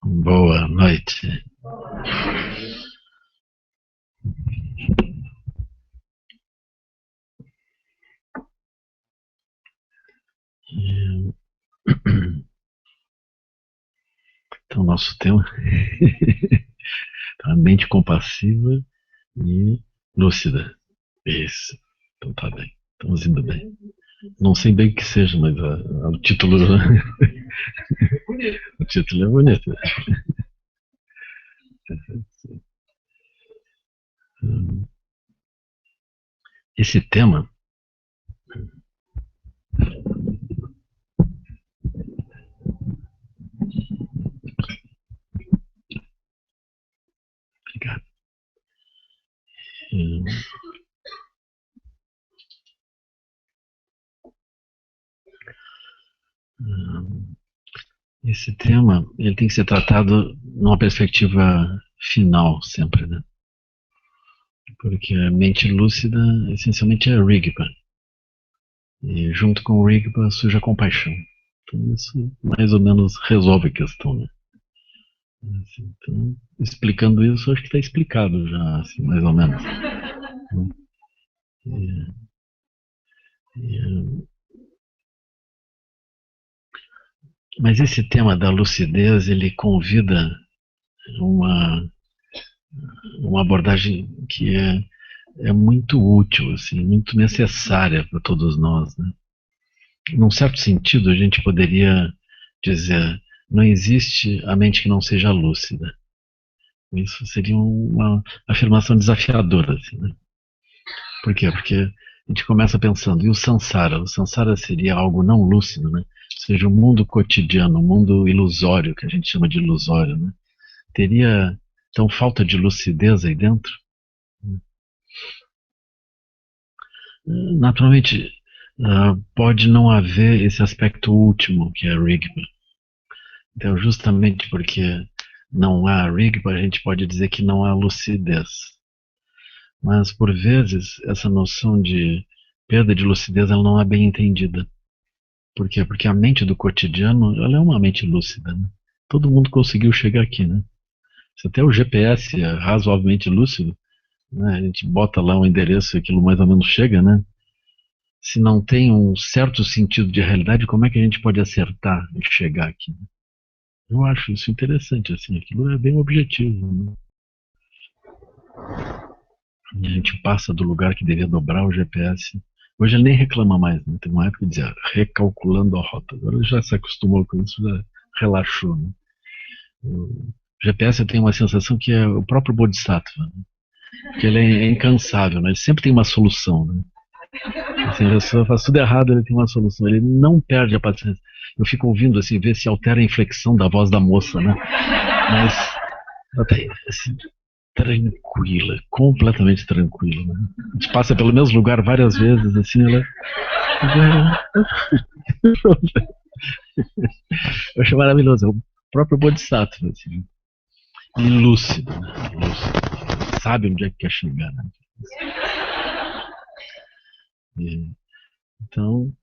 Boa noite. Então, nosso tema é a mente compassiva e lúcida. Isso. Então, tá bem. Estamos indo bem. Não sei bem o que seja, mas o título, o título é bonito. Esse tema, obrigado. Esse tema, ele tem que ser tratado numa perspectiva final sempre, né? Porque a mente lúcida, essencialmente, é Rigpa. E junto com o Rigpa surge a compaixão. Então isso mais ou menos resolve a questão, né? Então, explicando isso, acho que está explicado já, assim, mais ou menos. E, e, mas esse tema da lucidez, ele convida uma, uma abordagem que é muito útil, assim, muito necessária para todos nós, né? Num certo sentido, a gente poderia dizer, não existe a mente que não seja lúcida. Isso seria uma afirmação desafiadora, assim, né? Por quê? Porque a gente começa pensando, e o Sansara? O Sansara seria algo não lúcido, né? Ou seja, o mundo cotidiano, o mundo ilusório, que a gente chama de ilusório, né? Teria, então, falta de lucidez aí dentro? Naturalmente, pode não haver esse aspecto último, que é a Rigpa. Então, justamente porque não há Rigpa, a gente pode dizer que não há lucidez. Mas, por vezes, essa noção de perda de lucidez ela não é bem entendida. Por quê? Porque a mente do cotidiano ela é uma mente lúcida. Né? Todo mundo conseguiu chegar aqui. Né? Se até o GPS é razoavelmente lúcido, né? A gente bota lá um endereço e aquilo mais ou menos chega, né? Se não tem um certo sentido de realidade, como é que a gente pode acertar e chegar aqui? Né? Eu acho isso interessante, assim, aquilo é bem objetivo. Né? E a gente passa do lugar que devia dobrar o GPS. Hoje ele nem reclama mais, né? Tem uma época que dizia recalculando a rota. Agora ele já se acostumou com isso, já relaxou. Né? O GPS tem uma sensação que é o próprio Bodhisattva, né? Que ele é incansável, né? Ele sempre tem uma solução. Né? Assim, a pessoa faz tudo errado, ele tem uma solução. Ele não perde a paciência. Eu fico ouvindo assim, ver se altera a inflexão da voz da moça, né? Mas ela tá assim, tranquila, completamente tranquila. Né? A gente passa pelo mesmo lugar várias vezes, assim, ela. Eu acho maravilhoso, é o próprio Bodhisattva, assim, e lúcido, né? Lúcido, sabe onde é que quer chegar, né? E, então,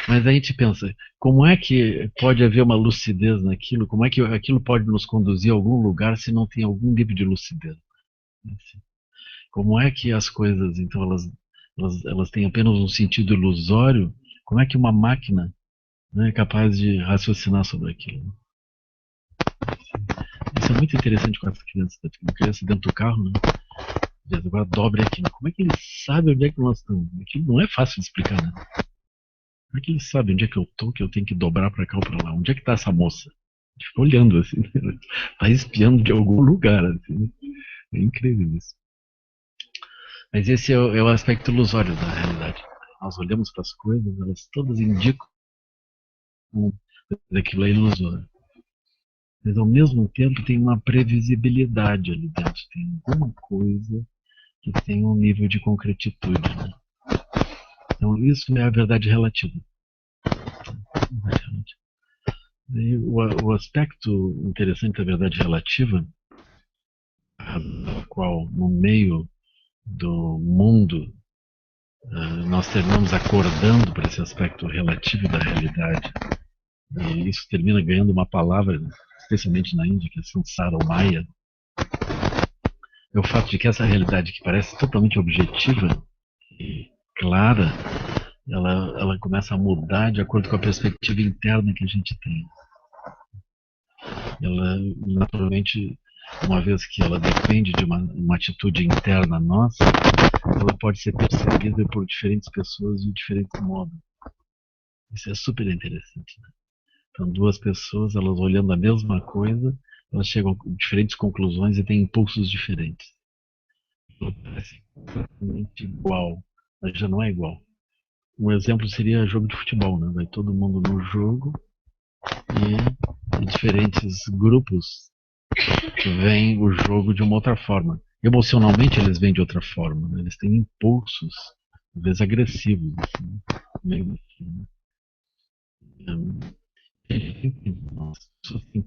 mas a gente pensa, como é que pode haver uma lucidez naquilo? Como é que aquilo pode nos conduzir a algum lugar se não tem algum nível de lucidez? Como é que as coisas, então, elas têm apenas um sentido ilusório? Como é que uma máquina, né, é capaz de raciocinar sobre aquilo? Isso é muito interessante com as crianças. Uma criança dentro do carro, né? Diz, agora dobre aqui. Como é que ele sabe onde é que nós estamos? Aquilo não é fácil de explicar, né? Como é que ele sabe onde é que eu estou, que eu tenho que dobrar para cá ou para lá? Onde é que está essa moça? A gente fica olhando assim, está espiando de algum lugar. Assim. É incrível isso. Mas esse é o aspecto ilusório da realidade. Nós olhamos para as coisas, elas todas indicam que aquilo é ilusório. Mas ao mesmo tempo tem uma previsibilidade ali dentro. Tem alguma coisa que tem um nível de concretitude. Né? Então isso é a verdade relativa. E o aspecto interessante da verdade relativa, a qual no meio do mundo nós terminamos acordando para esse aspecto relativo da realidade, e isso termina ganhando uma palavra, né? especialmente na Índia, que é Samsara ou Maya, é o fato de que essa realidade que parece totalmente objetiva e clara, ela começa a mudar de acordo com a perspectiva interna que a gente tem. Ela, naturalmente, uma vez que ela depende de uma atitude interna nossa, ela pode ser percebida por diferentes pessoas de diferentes modos. Isso é super interessante, né? Então, duas pessoas, elas olhando a mesma coisa, elas chegam a diferentes conclusões e têm impulsos diferentes. Parece completamente igual, mas já não é igual. Um exemplo seria jogo de futebol, né? Vai todo mundo no jogo e diferentes grupos veem o jogo de uma outra forma. Emocionalmente eles veem de outra forma, né? Eles têm impulsos, às vezes agressivos, assim, meio assim. Nossa, tem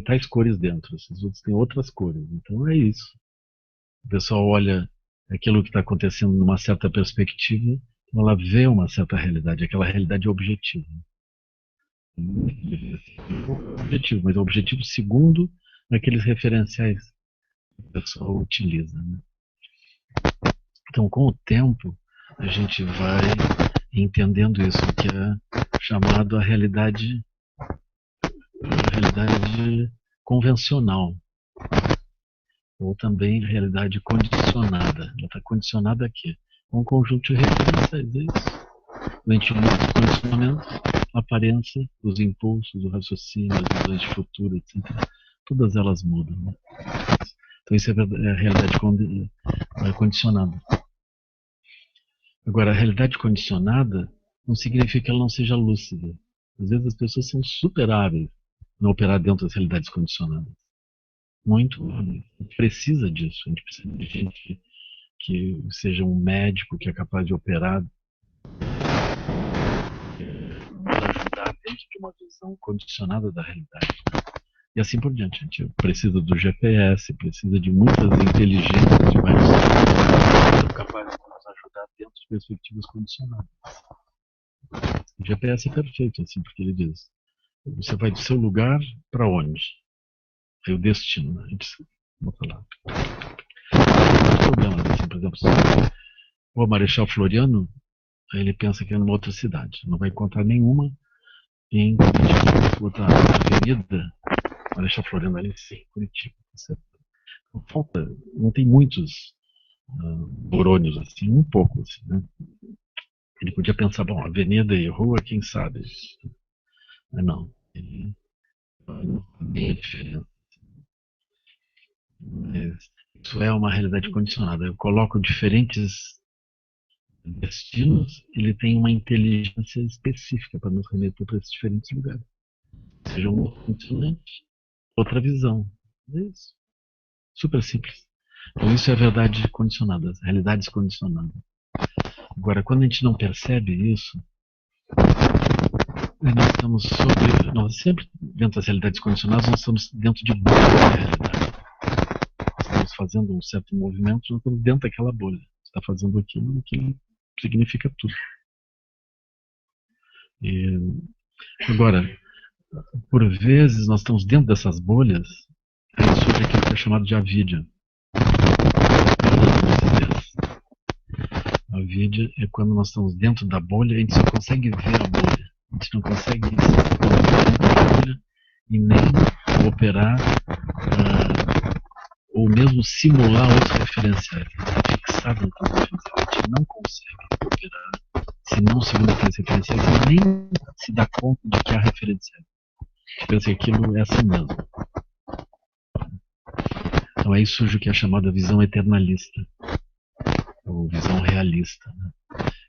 tais cores dentro, esses outros têm outras cores. Então é isso. O pessoal olha aquilo que está acontecendo numa certa perspectiva, ela vê uma certa realidade, aquela realidade objetiva. Objetivo, mas é objetivo segundo aqueles referenciais que o pessoal utiliza. Né? Então, com o tempo, a gente vai entendendo isso, que é chamado a realidade convencional, ou também realidade condicionada. Ela está condicionada aqui. Um conjunto de referências, é isso. Mente do condicionamento, a aparência, os impulsos, o raciocínio, as visões de futuro, etc. Todas elas mudam. Né? Então isso é a realidade condicionada. Agora, a realidade condicionada não significa que ela não seja lúcida. Às vezes as pessoas são super hábeis em operar dentro das realidades condicionadas. Muito hábeis. A gente precisa disso. A gente precisa de gente que seja um médico que é capaz de operar para ajudar dentro de uma visão condicionada da realidade. E assim por diante. A gente precisa do GPS, precisa de muitas inteligências, de vários que são capazes de nos ajudar dentro de perspectivas condicionadas. O GPS é perfeito, assim, porque ele diz: você vai do seu lugar para onde? Aí o destino, né? A gente bota lá. Tem problemas, assim, por exemplo, o Marechal Floriano, aí ele pensa que é numa outra cidade. Não vai encontrar nenhuma em Curitiba. Botar a Avenida Marechal Floriano ali, sim, Curitiba. Não falta, não tem muitos neurônios, assim, um pouco, assim, né? Ele podia pensar, bom, avenida e rua, quem sabe? Mas não. Ele tem a diferença. Mas isso é uma realidade condicionada. Eu coloco diferentes destinos, ele tem uma inteligência específica para nos remeter para esses diferentes lugares. Seja um outro continente, outra visão. É isso. Super simples. Então isso é a verdade condicionada, as realidades condicionadas. Agora, quando a gente não percebe isso, nós estamos nós sempre, dentro das realidades condicionadas, nós estamos dentro de bolha da realidade. Estamos fazendo um certo movimento, nós estamos dentro daquela bolha. Você está fazendo aquilo significa tudo. E, agora, por vezes, nós estamos dentro dessas bolhas, aí surge aquilo que é chamado de avidya. A avidya é quando nós estamos dentro da bolha, a gente só consegue ver a bolha. A gente não consegue ir dentro da bolha e nem operar ou mesmo simular outros referenciais. A gente está fixado naqueles referenciais. A gente não consegue operar se não segundo aqueles referenciais e nem se dá conta de que há referenciais. A gente pensa que aquilo é assim mesmo. Então aí surge o que é chamada visão eternalista, ou visão realista, né?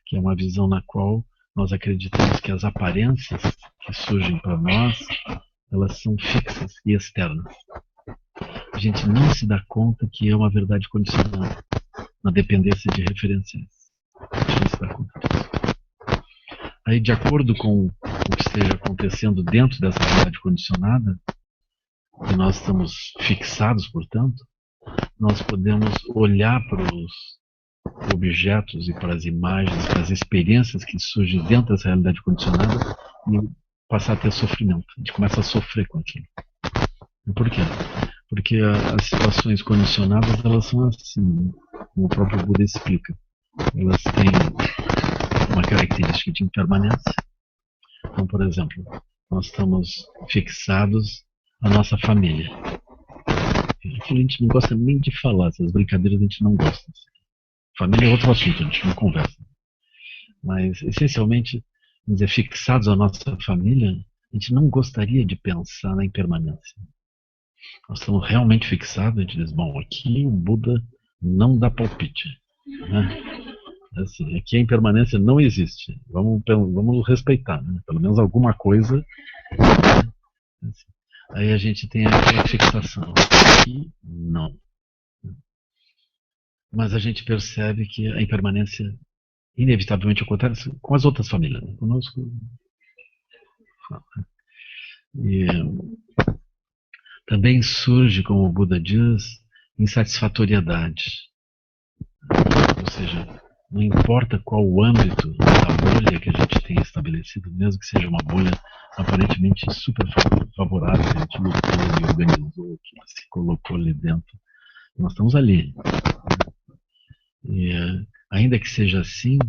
Que é uma visão na qual nós acreditamos que as aparências que surgem para nós, elas são fixas e externas. A gente não se dá conta que é uma verdade condicionada na dependência de referenciais. A gente não se dá conta disso. Aí, de acordo com o que esteja acontecendo dentro dessa realidade condicionada, e nós estamos fixados, portanto, nós podemos olhar para os objetos e para as imagens, para as experiências que surgem dentro dessa realidade condicionada e passar a ter sofrimento. A gente começa a sofrer com aquilo. E por quê? Porque as situações condicionadas, elas são assim, né? Como o próprio Buda explica. Elas têm uma característica de impermanência. Então, por exemplo, nós estamos fixados à nossa família. Aquilo a gente não gosta nem de falar, essas brincadeiras a gente não gosta. Família é outro assunto, a gente não conversa. Mas, essencialmente, vamos dizer, fixados à nossa família, a gente não gostaria de pensar na impermanência. Nós estamos realmente fixados, a gente diz, bom, aqui o Buda não dá palpite. Né? Assim, aqui a impermanência não existe. Vamos respeitar, né? Pelo menos alguma coisa. Né? Assim, aí a gente tem aquela fixação. Aqui, não. Mas a gente percebe que a impermanência inevitavelmente acontece com as outras famílias. Né? Conosco. E também surge, como o Buda diz, insatisfatoriedade. Ou seja, não importa qual o âmbito da bolha que a gente tem estabelecido, mesmo que seja uma bolha aparentemente super favorável, que a gente lutou e organizou, que se colocou ali dentro, nós estamos ali. E ainda que seja assim,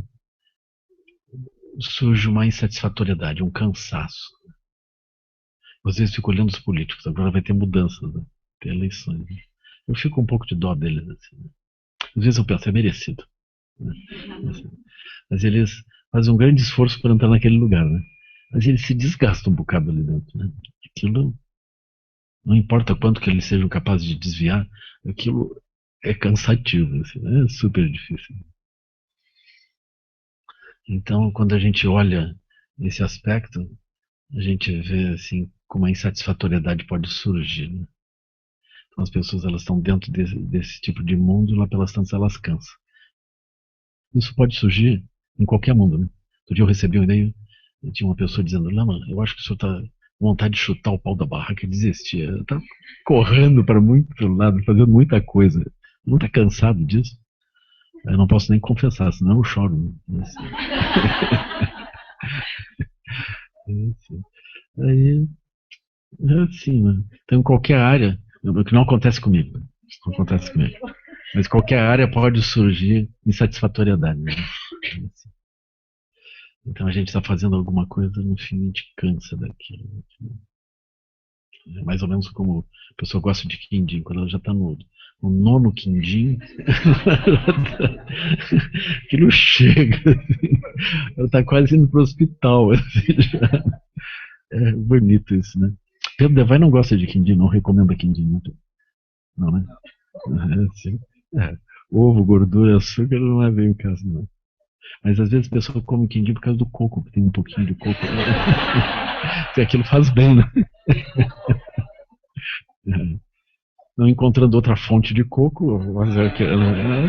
surge uma insatisfatoriedade, um cansaço. Às vezes fico olhando os políticos, agora vai ter mudanças, né? Ter eleições. Né? Eu fico um pouco de dó deles. Assim, né? Às vezes eu penso, é merecido. Né? Mas eles fazem um grande esforço para entrar naquele lugar. Né? Mas eles se desgastam um bocado ali dentro. Né? Aquilo, não importa quanto que eles sejam capazes de desviar, aquilo é cansativo. Assim, né? É super difícil. Então, quando a gente olha esse aspecto, a gente vê assim como a insatisfatoriedade pode surgir. Né? Então, as pessoas elas estão dentro desse tipo de mundo e lá pelas tantas elas cansam. Isso pode surgir em qualquer mundo. Né? Outro dia eu recebi um e-mail e tinha uma pessoa dizendo: Lama, eu acho que o senhor está com vontade de chutar o pau da barraca e desistir. Está correndo para muito lado, fazendo muita coisa. Não está cansado disso? Eu não posso nem confessar, senão eu choro. Né? Aí, é assim, né? Então, em qualquer área, o que não acontece comigo, né? Isso não acontece comigo. Mas qualquer área pode surgir insatisfatoriedade. Né? Então a gente está fazendo alguma coisa, no fim a gente cansa daquilo. É mais ou menos como a pessoa gosta de quindim, quando ela já está no nono quindim, aquilo chega, assim, ela está quase indo para o hospital. Assim, é bonito isso, né? Pedro Devay não gosta de quindim, não recomenda quindim. Não, né? É, assim, é. Ovo, gordura, açúcar não é bem o caso, não. Mas às vezes a pessoa come quindim por causa do coco, que tem um pouquinho de coco. Se aquilo faz bem, né? É. Não encontrando outra fonte de coco, mas é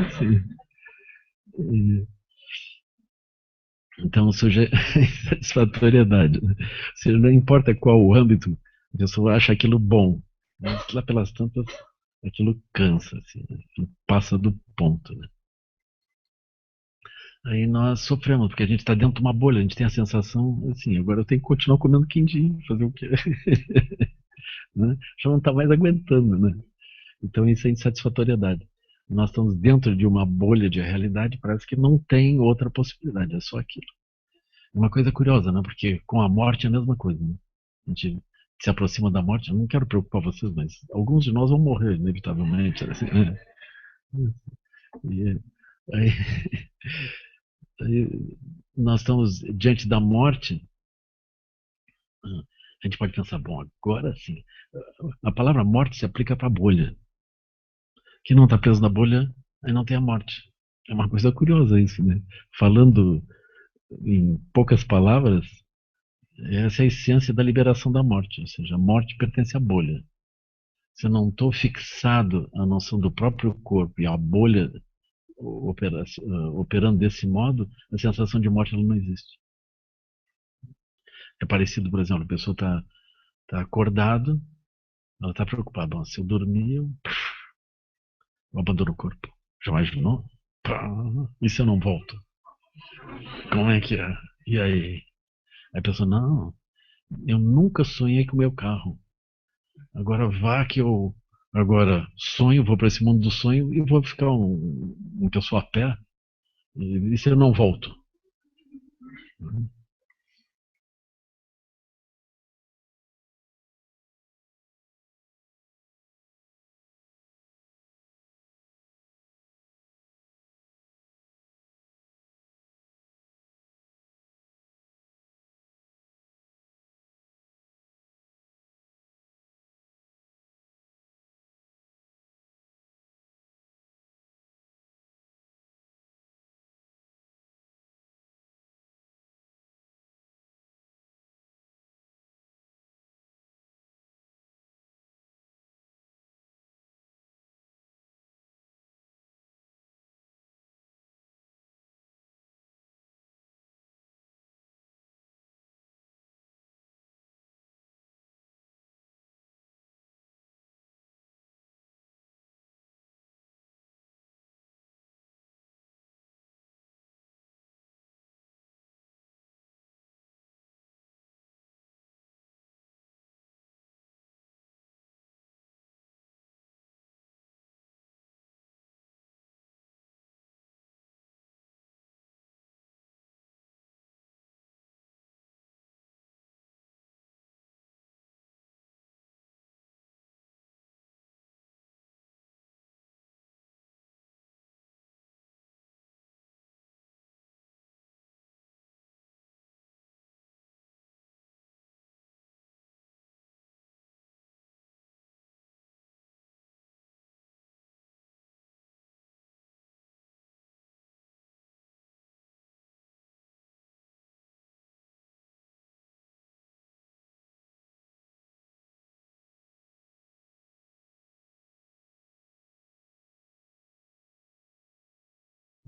assim. Então surge insatisfatoriedade. Né? Ou seja, não importa qual o âmbito, a pessoa acha aquilo bom. Mas lá pelas tantas, aquilo cansa, assim, né? Aquilo passa do ponto. Né? Aí nós sofremos, porque a gente está dentro de uma bolha, a gente tem a sensação, assim, agora eu tenho que continuar comendo quindim, fazer o quê? Né? Já não está mais aguentando, né? Então isso é insatisfatoriedade. Nós estamos dentro de uma bolha de realidade, parece que não tem outra possibilidade, é só aquilo. Uma coisa curiosa, né? Porque com a morte é a mesma coisa, né? A gente se aproxima da morte, eu não quero preocupar vocês, mas alguns de nós vão morrer, inevitavelmente. Assim, né? E aí, aí nós estamos diante da morte, a gente pode pensar, bom, agora sim. A palavra morte se aplica para a bolha. Quem não está preso na bolha, aí não tem a morte. É uma coisa curiosa isso, né? Falando em poucas palavras, essa é a essência da liberação da morte. Ou seja, a morte pertence à bolha. Se eu não estou fixado à noção do próprio corpo e à bolha operando desse modo, a sensação de morte ela não existe. É parecido, por exemplo, a pessoa está acordado, ela está preocupada. Bom, se eu dormir, eu abandono o corpo. Já imaginou? E se eu não volto? Como é que é? E aí? Aí a pessoa, não, Eu nunca sonhei com o meu carro. Agora vá que eu agora sonho, vou para esse mundo do sonho e vou ficar uma pessoa a pé. E se eu não volto?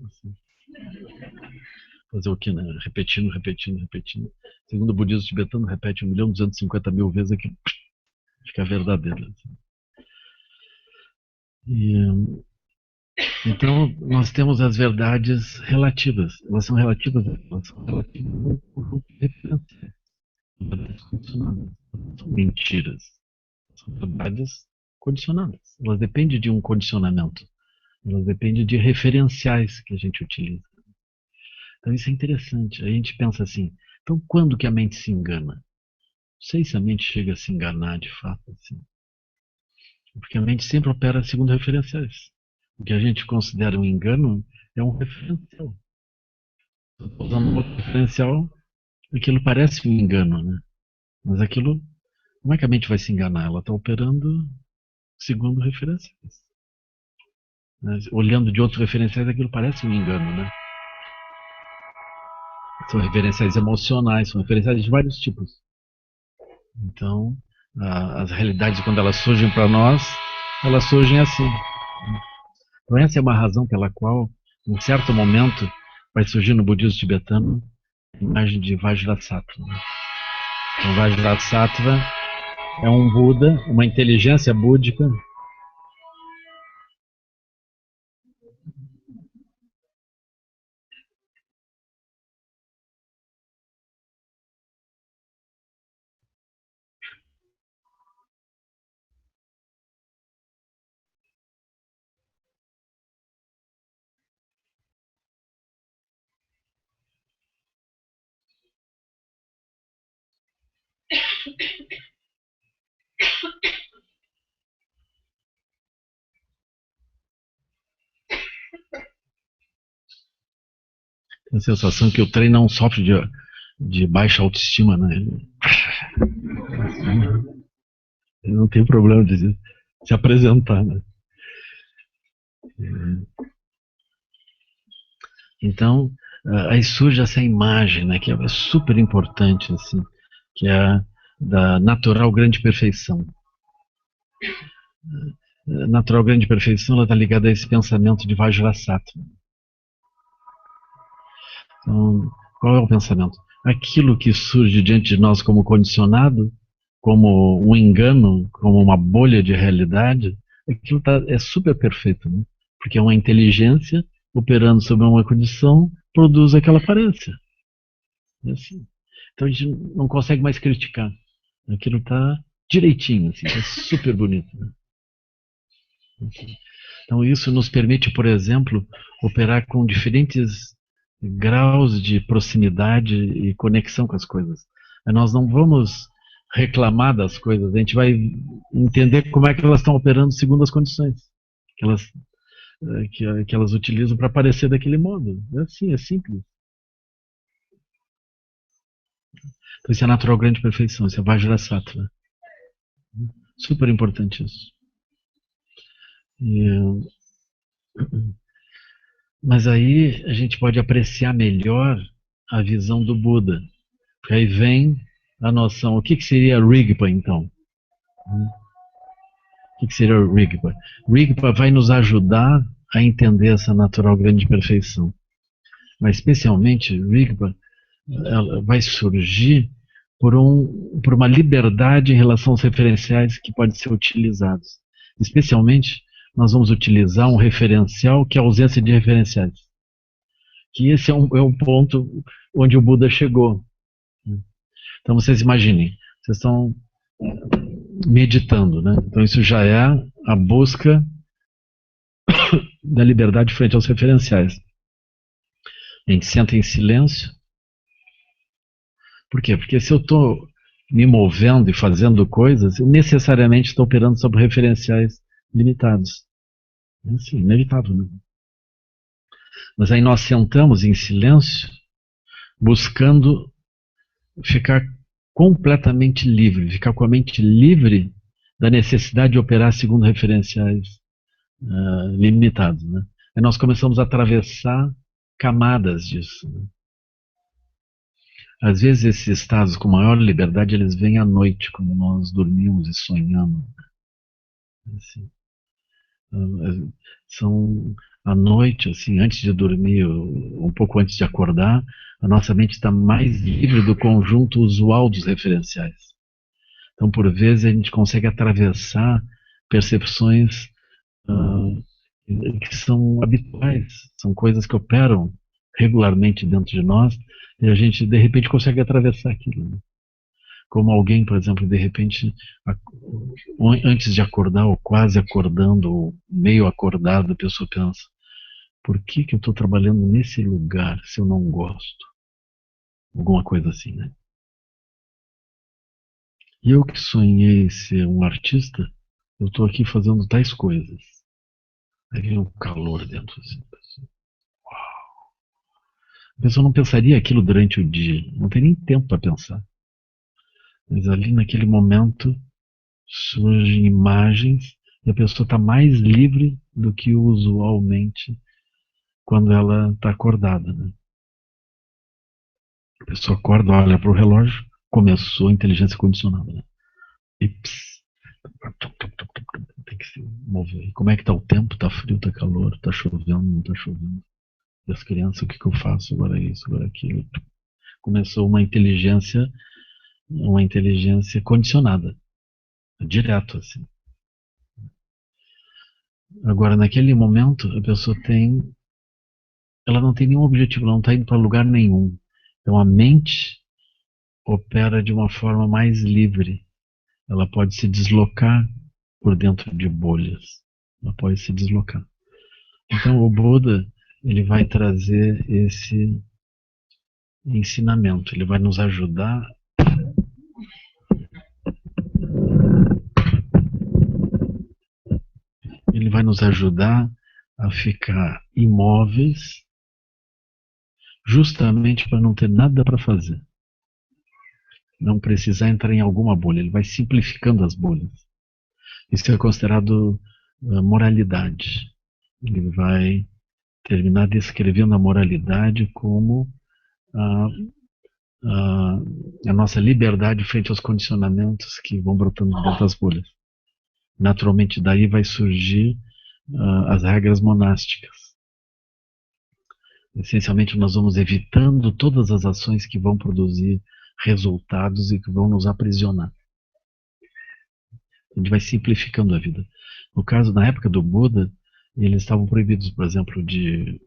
Assim, fazer o quê, né? Repetindo, repetindo, repetindo. Segundo o budismo tibetano, repete 1.250.000 vezes aquilo fica verdadeiro. Assim. E, então, nós temos as verdades relativas. Elas são relativas ao conjunto de referências. Verdades condicionadas. Não são mentiras. São verdades condicionadas. Elas dependem de um condicionamento. Elas dependem de referenciais que a gente utiliza. Então, isso é interessante. A gente pensa assim, então quando que a mente se engana? Não sei se a mente chega a se enganar de fato. Assim. Porque a mente sempre opera segundo referenciais. O que a gente considera um engano é um referencial. Usando um outro referencial, aquilo parece um engano, né? Mas aquilo, como é que a mente vai se enganar? Ela está operando segundo referenciais. Né? Olhando de outros referenciais, aquilo parece um engano, né? São referenciais emocionais, são referenciais de vários tipos. Então, as realidades, quando elas surgem para nós, elas surgem assim. Então, essa é uma razão pela qual, em certo momento, vai surgir no budismo tibetano a imagem de Vajrasattva. Então, Vajrasattva é um Buda, uma inteligência búdica. A sensação que o trem não sofre de baixa autoestima, né? Ele não tem problema de se apresentar, né? Então, aí surge essa imagem, né, que é super importante, assim, que é a da natural grande perfeição. A natural grande perfeição está ligada a esse pensamento de Vajrasattva. Então, qual é o pensamento? Aquilo que surge diante de nós como condicionado, como um engano, como uma bolha de realidade, aquilo é super perfeito, né? Porque é uma inteligência operando sob uma condição, produz aquela aparência. É assim. Então a gente não consegue mais criticar. Aquilo está direitinho, assim, tá super bonito. Né? Então isso nos permite, por exemplo, operar com diferentes graus de proximidade e conexão com as coisas. Nós não vamos reclamar das coisas, a gente vai entender como é que elas estão operando segundo as condições que elas, que elas utilizam para aparecer daquele modo. É assim, é simples. Então isso é natural grande perfeição, isso é Vajrasattva. Super importante isso. E, mas aí a gente pode apreciar melhor a visão do Buda. Porque aí vem a noção, o que seria Rigpa então? O que seria Rigpa? Rigpa vai nos ajudar a entender essa natural grande perfeição. Mas especialmente Rigpa ela vai surgir por uma liberdade em relação aos referenciais que podem ser utilizados. Especialmente, nós vamos utilizar um referencial que é a ausência de referenciais. Que esse é um ponto onde o Buda chegou. Então vocês imaginem, vocês estão meditando, né? Então isso já é a busca da liberdade frente aos referenciais. A gente senta em silêncio. Por quê? Porque se eu estou me movendo e fazendo coisas, eu necessariamente estou operando sobre referenciais limitados. É assim, inevitável, né? Mas aí nós sentamos em silêncio, buscando ficar completamente livre, ficar com a mente livre da necessidade de operar segundo referenciais limitados. Né? Aí nós começamos a atravessar camadas disso. Né? Às vezes esses estados com maior liberdade, eles vêm à noite, quando nós dormimos e sonhamos. Assim, são à noite, assim, antes de dormir, um pouco antes de acordar, a nossa mente está mais livre do conjunto usual dos referenciais. Então, por vezes, a gente consegue atravessar percepções que são habituais, são coisas que operam regularmente dentro de nós, e a gente, de repente, consegue atravessar aquilo. Né? Como alguém, por exemplo, de repente, antes de acordar, ou quase acordando, ou meio acordado, a pessoa pensa, por que eu estou trabalhando nesse lugar se eu não gosto? Alguma coisa assim, né? E eu que sonhei ser um artista, eu estou aqui fazendo tais coisas. Aí vem um calor dentro assim. A pessoa não pensaria aquilo durante o dia, não tem nem tempo para pensar. Mas ali naquele momento surgem imagens e a pessoa está mais livre do que usualmente quando ela está acordada. Né? A pessoa acorda, olha para o relógio, começou a inteligência condicionada. Né? E tem que se mover. Como é que está o tempo? Está frio, está calor, está chovendo, não está chovendo? E as crianças, o que eu faço? Agora isso, agora aquilo. Começou uma inteligência condicionada, direto assim. Agora, naquele momento, a pessoa ela não tem nenhum objetivo, ela não está indo para lugar nenhum. Então a mente opera de uma forma mais livre. Ela pode se deslocar por dentro de bolhas. Ela pode se deslocar. Então o Buda, ele vai trazer esse ensinamento, ele vai nos ajudar a ficar imóveis justamente para não ter nada para fazer. Não precisar entrar em alguma bolha. Ele vai simplificando as bolhas. Isso é considerado moralidade. Ele vai terminar descrevendo a moralidade como a, a nossa liberdade frente aos condicionamentos que vão brotando dentro das bolhas. Naturalmente, daí vai surgir as regras monásticas. Essencialmente, nós vamos evitando todas as ações que vão produzir resultados e que vão nos aprisionar. A gente vai simplificando a vida. No caso, na época do Buda, eles estavam proibidos, por exemplo, de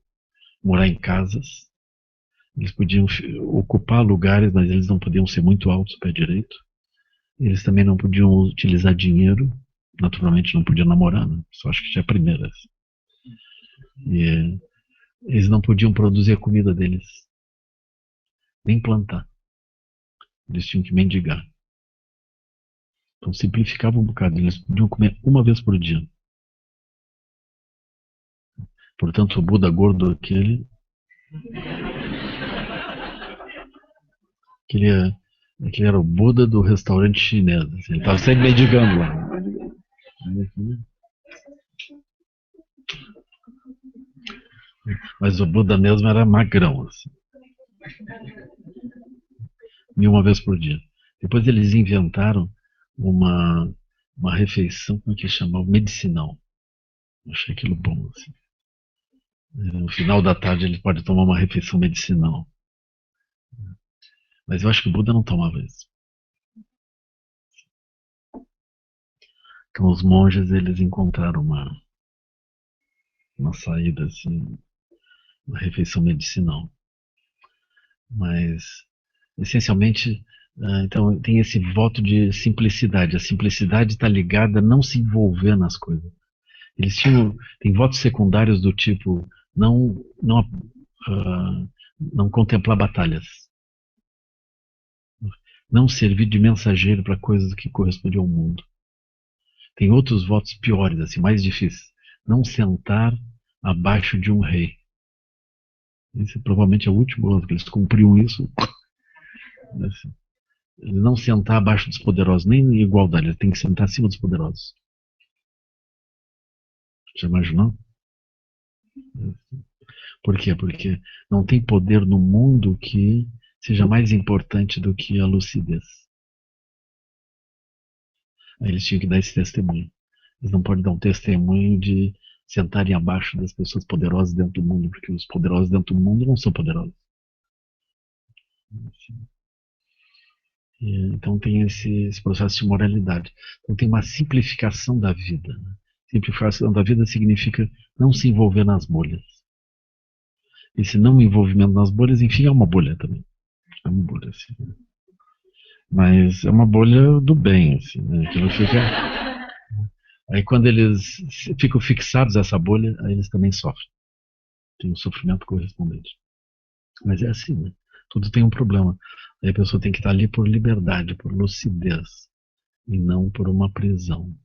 morar em casas, Eles podiam ocupar lugares, mas eles não podiam ser muito altos, pé direito. Eles também não podiam utilizar dinheiro. Naturalmente não podiam namorar, né? Só acho que tinha primeiras. E eles não podiam produzir a comida deles, nem plantar. Eles tinham que mendigar. Então simplificava um bocado. Eles podiam comer uma vez por dia. Portanto, o Buda gordo aquele, aquele era o Buda do restaurante chinês. Assim, ele estava sempre mendigando lá. Mas o Buda mesmo era magrão, assim, e uma vez por dia. Depois eles inventaram uma, uma refeição, como é que chamava? Medicinal. Eu achei aquilo bom. Assim. No final da tarde ele pode tomar uma refeição medicinal. Mas eu acho que o Buda não tomava isso. Então os monges eles encontraram uma saída, assim, uma refeição medicinal. Mas essencialmente, então tem esse voto de simplicidade. A simplicidade está ligada a não se envolver nas coisas. Eles tinham, tem votos secundários do tipo não contemplar batalhas, não servir de mensageiro para coisas que correspondem ao mundo. Tem outros votos piores, assim, mais difíceis. Não sentar abaixo de um rei. Esse provavelmente é o último ano que eles cumpriam isso. Assim, não sentar abaixo dos poderosos, nem em igualdade, ele tem que sentar acima dos poderosos. Já imaginou? Por quê? Porque não tem poder no mundo que seja mais importante do que a lucidez. Aí eles tinham que dar esse testemunho. Eles não podem dar um testemunho de sentarem abaixo das pessoas poderosas dentro do mundo, porque os poderosos dentro do mundo não são poderosos. Então tem esse processo de moralidade. Então tem uma simplificação da vida. Né? Simplificação da vida significa não se envolver nas bolhas. Esse não envolvimento nas bolhas, enfim, é uma bolha também. É uma bolha, assim. Mas é uma bolha do bem, assim, né? Que não fica... Aí quando eles ficam fixados a essa bolha, aí eles também sofrem. Tem um sofrimento correspondente. Mas é assim, né? Tudo tem um problema. Aí a pessoa tem que estar ali por liberdade, por lucidez, e não por uma prisão.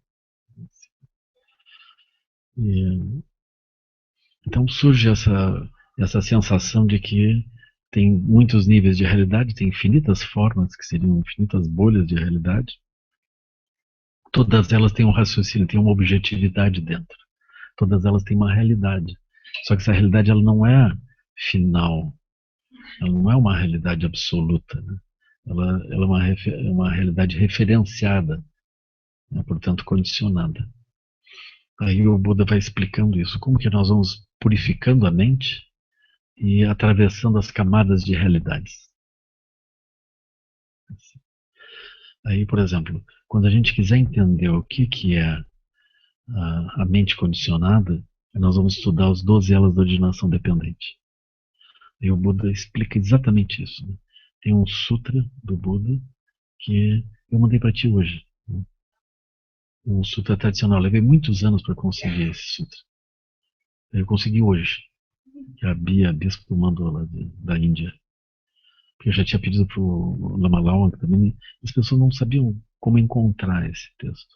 E, então surge essa sensação de que tem muitos níveis de realidade, tem infinitas formas, que seriam infinitas bolhas de realidade. Todas elas têm um raciocínio, têm uma objetividade dentro. Todas elas têm uma realidade. Só que essa realidade ela não é final, ela não é uma realidade absoluta. Né? Ela é uma realidade referenciada, né? Portanto condicionada. Aí o Buda vai explicando isso, como que nós vamos purificando a mente e atravessando as camadas de realidades. Aí, por exemplo, quando a gente quiser entender o que é a mente condicionada, nós vamos estudar os 12 elas da originação dependente. E o Buda explica exatamente isso. Né? Tem um sutra do Buda que eu mandei para ti hoje. Né? Um sutra tradicional. Eu levei muitos anos para conseguir esse sutra. Eu consegui hoje. Que a Bia, a bispo, mandou lá da Índia. Porque eu já tinha pedido para o Lama Lawan também. As pessoas não sabiam como encontrar esse texto.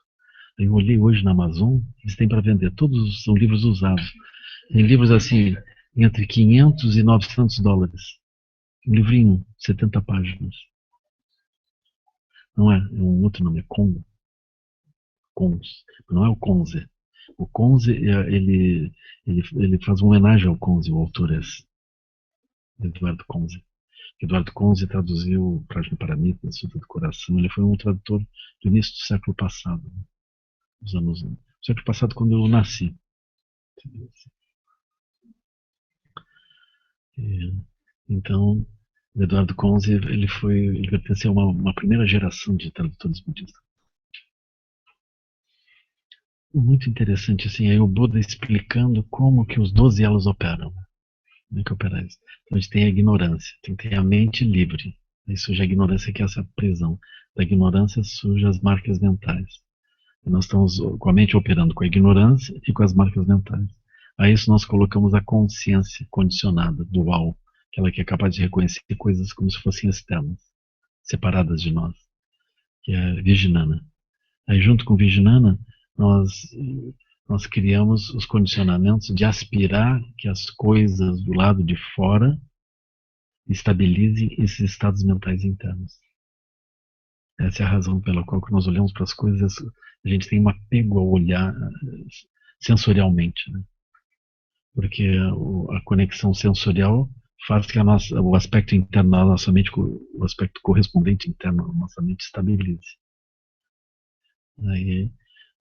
Aí eu olhei hoje na Amazon, eles têm para vender. Todos são livros usados. Tem livros assim, entre 500 e 900 dólares. Um livrinho, 70 páginas. Não é, é um outro nome, é Cons. Não é o Conze. O Conze, ele faz uma homenagem ao Conze, o autor esse, Eduardo Conze. Eduardo Conze traduziu Prajnaparamita, Sutra do Coração. Ele foi um tradutor do início do século passado, né? Dos anos, século passado, quando eu nasci. E, então, o Eduardo Conze, ele pertenceu a uma primeira geração de tradutores budistas. Muito interessante, assim, aí o Buda explicando como que os 12 elos operam. Como é que opera isso? Então a gente tem a ignorância, tem que ter a mente livre. Aí surge a ignorância, que é essa prisão. Da ignorância surgem as marcas mentais. E nós estamos com a mente operando com a ignorância e com as marcas mentais. A isso nós colocamos a consciência condicionada, dual, aquela que é capaz de reconhecer coisas como se fossem externas, separadas de nós, que é Vijnana. Aí junto com Vijnana, nós, nós criamos os condicionamentos de aspirar que as coisas do lado de fora estabilizem esses estados mentais internos. Essa é a razão pela qual que nós olhamos para as coisas, a gente tem um apego ao olhar sensorialmente, né? Porque a conexão sensorial faz que o aspecto interno da nossa mente, o aspecto correspondente interno da nossa mente estabilize. Aí,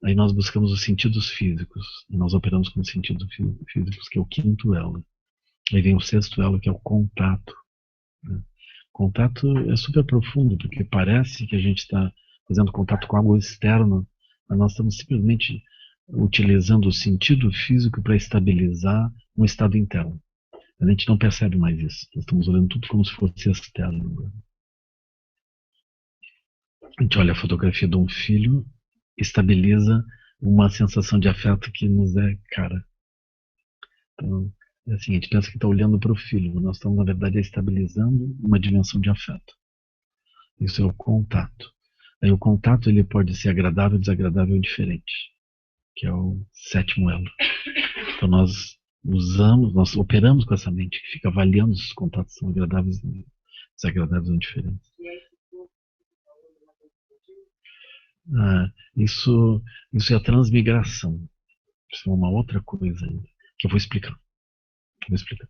aí nós buscamos os sentidos físicos, e nós operamos com os sentidos físicos, que é o quinto elo. Aí vem o sexto elo, que é o contato. Né? Contato é super profundo, porque parece que a gente está fazendo contato com algo externo, mas nós estamos simplesmente utilizando o sentido físico para estabilizar um estado interno. A gente não percebe mais isso. Nós estamos olhando tudo como se fosse externo. A gente olha a fotografia de um filho, estabiliza uma sensação de afeto que nos é cara. Então, é assim, a gente pensa que está olhando para o filho, mas nós estamos, na verdade, estabilizando uma dimensão de afeto. Isso é o contato. Aí o contato ele pode ser agradável, desagradável ou diferente, que é o sétimo elo. Então nós operamos com essa mente que fica avaliando se os contatos são agradáveis, desagradáveis ou diferentes. Ah, isso é a transmigração. Isso é uma outra coisa ainda, que eu vou explicar. Vou explicar.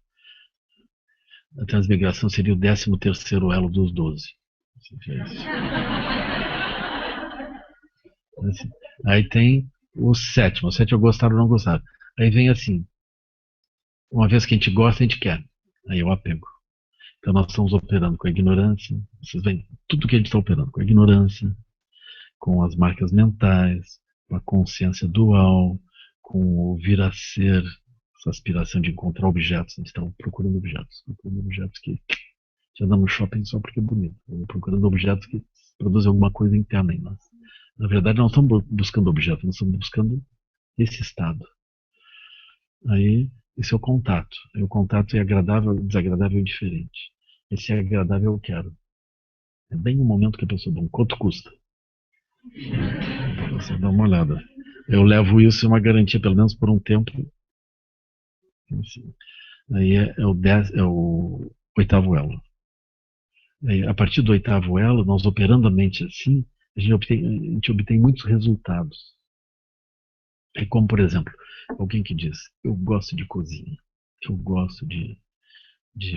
A transmigração seria o 13º elo dos 12. Assim, aí tem o sétimo. O sétimo eu gostar ou não gostar. Aí vem assim, uma vez que a gente gosta, a gente quer. Aí eu apego. Então nós estamos operando com a ignorância. Vocês veem tudo que a gente está operando com a ignorância, com as marcas mentais, com a consciência dual, com o vir a ser, essa aspiração de encontrar objetos. A gente está procurando objetos que já andamos no shopping só porque é bonito. Procurando objetos que produzem alguma coisa interna em nós. Na verdade, não estamos buscando objetos, nós estamos buscando esse estado. Aí, esse é o contato. Aí, o contato é agradável, desagradável e diferente. Esse é agradável, eu quero. É bem o momento que a pessoa dá quanto custa. Você dá uma olhada. Eu levo isso em uma garantia, pelo menos por um tempo. Assim. Aí é o oitavo elo. Aí, a partir do oitavo elo, nós operando a mente assim, a gente obtém muitos resultados. É como, por exemplo, alguém que diz: eu gosto de cozinha, eu gosto de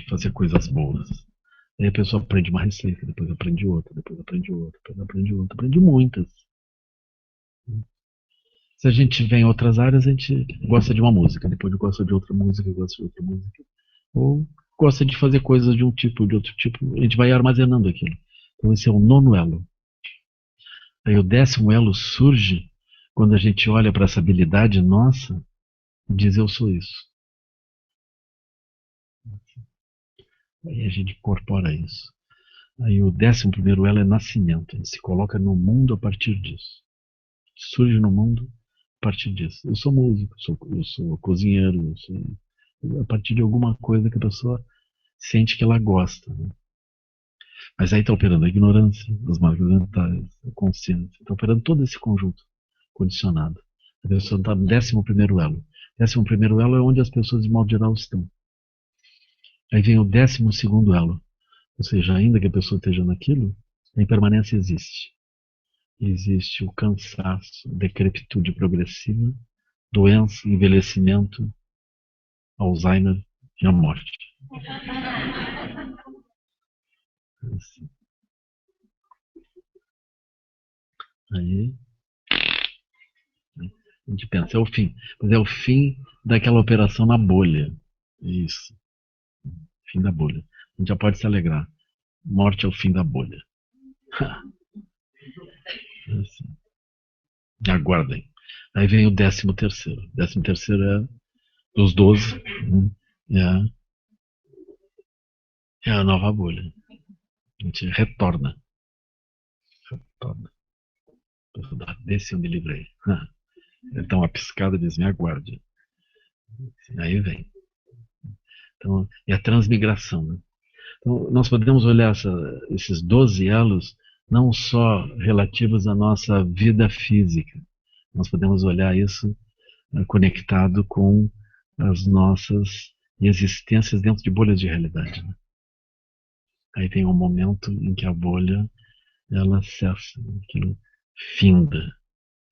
fazer coisas boas. Aí a pessoa aprende uma receita, depois aprende outra, depois aprende outra, depois aprende outra, aprende muitas. Se a gente vê em outras áreas, a gente gosta de uma música, depois gosta de outra música, gosta de outra música. Ou gosta de fazer coisas de um tipo, de outro tipo, a gente vai armazenando aquilo. Então esse é o nono elo. Aí o 10º elo surge quando a gente olha para essa habilidade nossa e diz: eu sou isso. Aí a gente incorpora isso. Aí o 11º elo é nascimento. A gente se coloca no mundo a partir disso. Surge no mundo a partir disso. Eu sou músico, eu sou cozinheiro, a partir de alguma coisa que a pessoa sente que ela gosta. Né? Mas aí está operando a ignorância, as marcas mentais, a consciência. Está operando todo esse conjunto condicionado. A pessoa está no 11º elo. 11º elo é onde as pessoas, de modo geral, estão. Aí vem o 12º elo. Ou seja, ainda que a pessoa esteja naquilo, a impermanência existe. Existe o cansaço, decrepitude progressiva, doença, envelhecimento, Alzheimer e a morte. Assim. Aí a gente pensa, é o fim. Mas é o fim daquela operação na bolha. Isso, fim da bolha. A gente já pode se alegrar. Morte é o fim da bolha. Assim. Aguardem. Aí vem o 13º. 13º é dos 12. É É a nova bolha. A gente retorna. Retorna. Desse eu me livrei. Ele dá uma piscada e diz, me aguarde. Aí vem. Então, é a transmigração. Né? Então, nós podemos olhar esses 12 elos não só relativos à nossa vida física. Nós podemos olhar isso conectado com as nossas existências dentro de bolhas de realidade. Né? Aí tem um momento em que a bolha ela cessa, aquilo finda,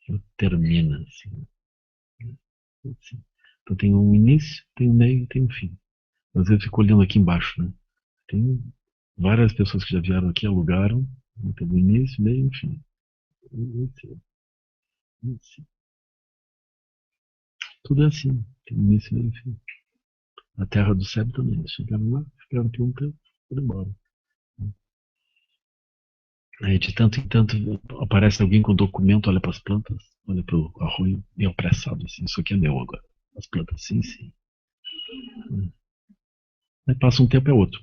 aquilo termina. Assim. Então tem um início, tem um meio e tem um fim. Mas eu fico olhando aqui embaixo, né? Tem várias pessoas que já vieram aqui, alugaram, tem o início, meio e fim. Tudo é assim, tem início, meio e fim. A terra do céu também. Chegaram lá, ficaram aqui um tempo, foram embora. Aí de tanto em tanto aparece alguém com documento, olha para as plantas, olha para o arroio, e é apressado assim, isso aqui é meu agora. As plantas, sim, sim. Aí passa um tempo é outro.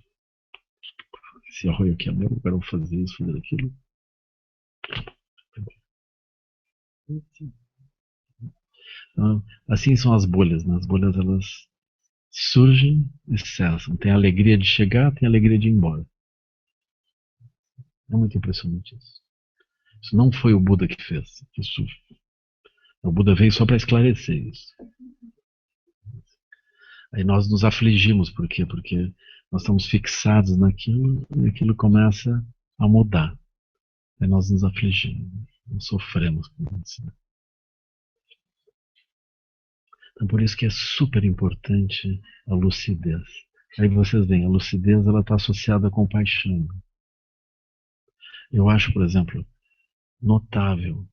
Esse arroio aqui é meu, agora eu vou fazer isso, fazer aquilo. Então, assim são as bolhas, né? As bolhas elas surgem e cessam. Tem a alegria de chegar, tem a alegria de ir embora. É muito impressionante isso. Isso não foi o Buda que fez. Isso, o Buda veio só para esclarecer isso. Aí nós nos afligimos, por quê? Porque nós estamos fixados naquilo e aquilo começa a mudar. Aí nós nos afligimos, nós sofremos com isso. Né? Então por isso que é super importante a lucidez. Aí vocês veem, a lucidez ela está associada com paixão. Eu acho, por exemplo, notável,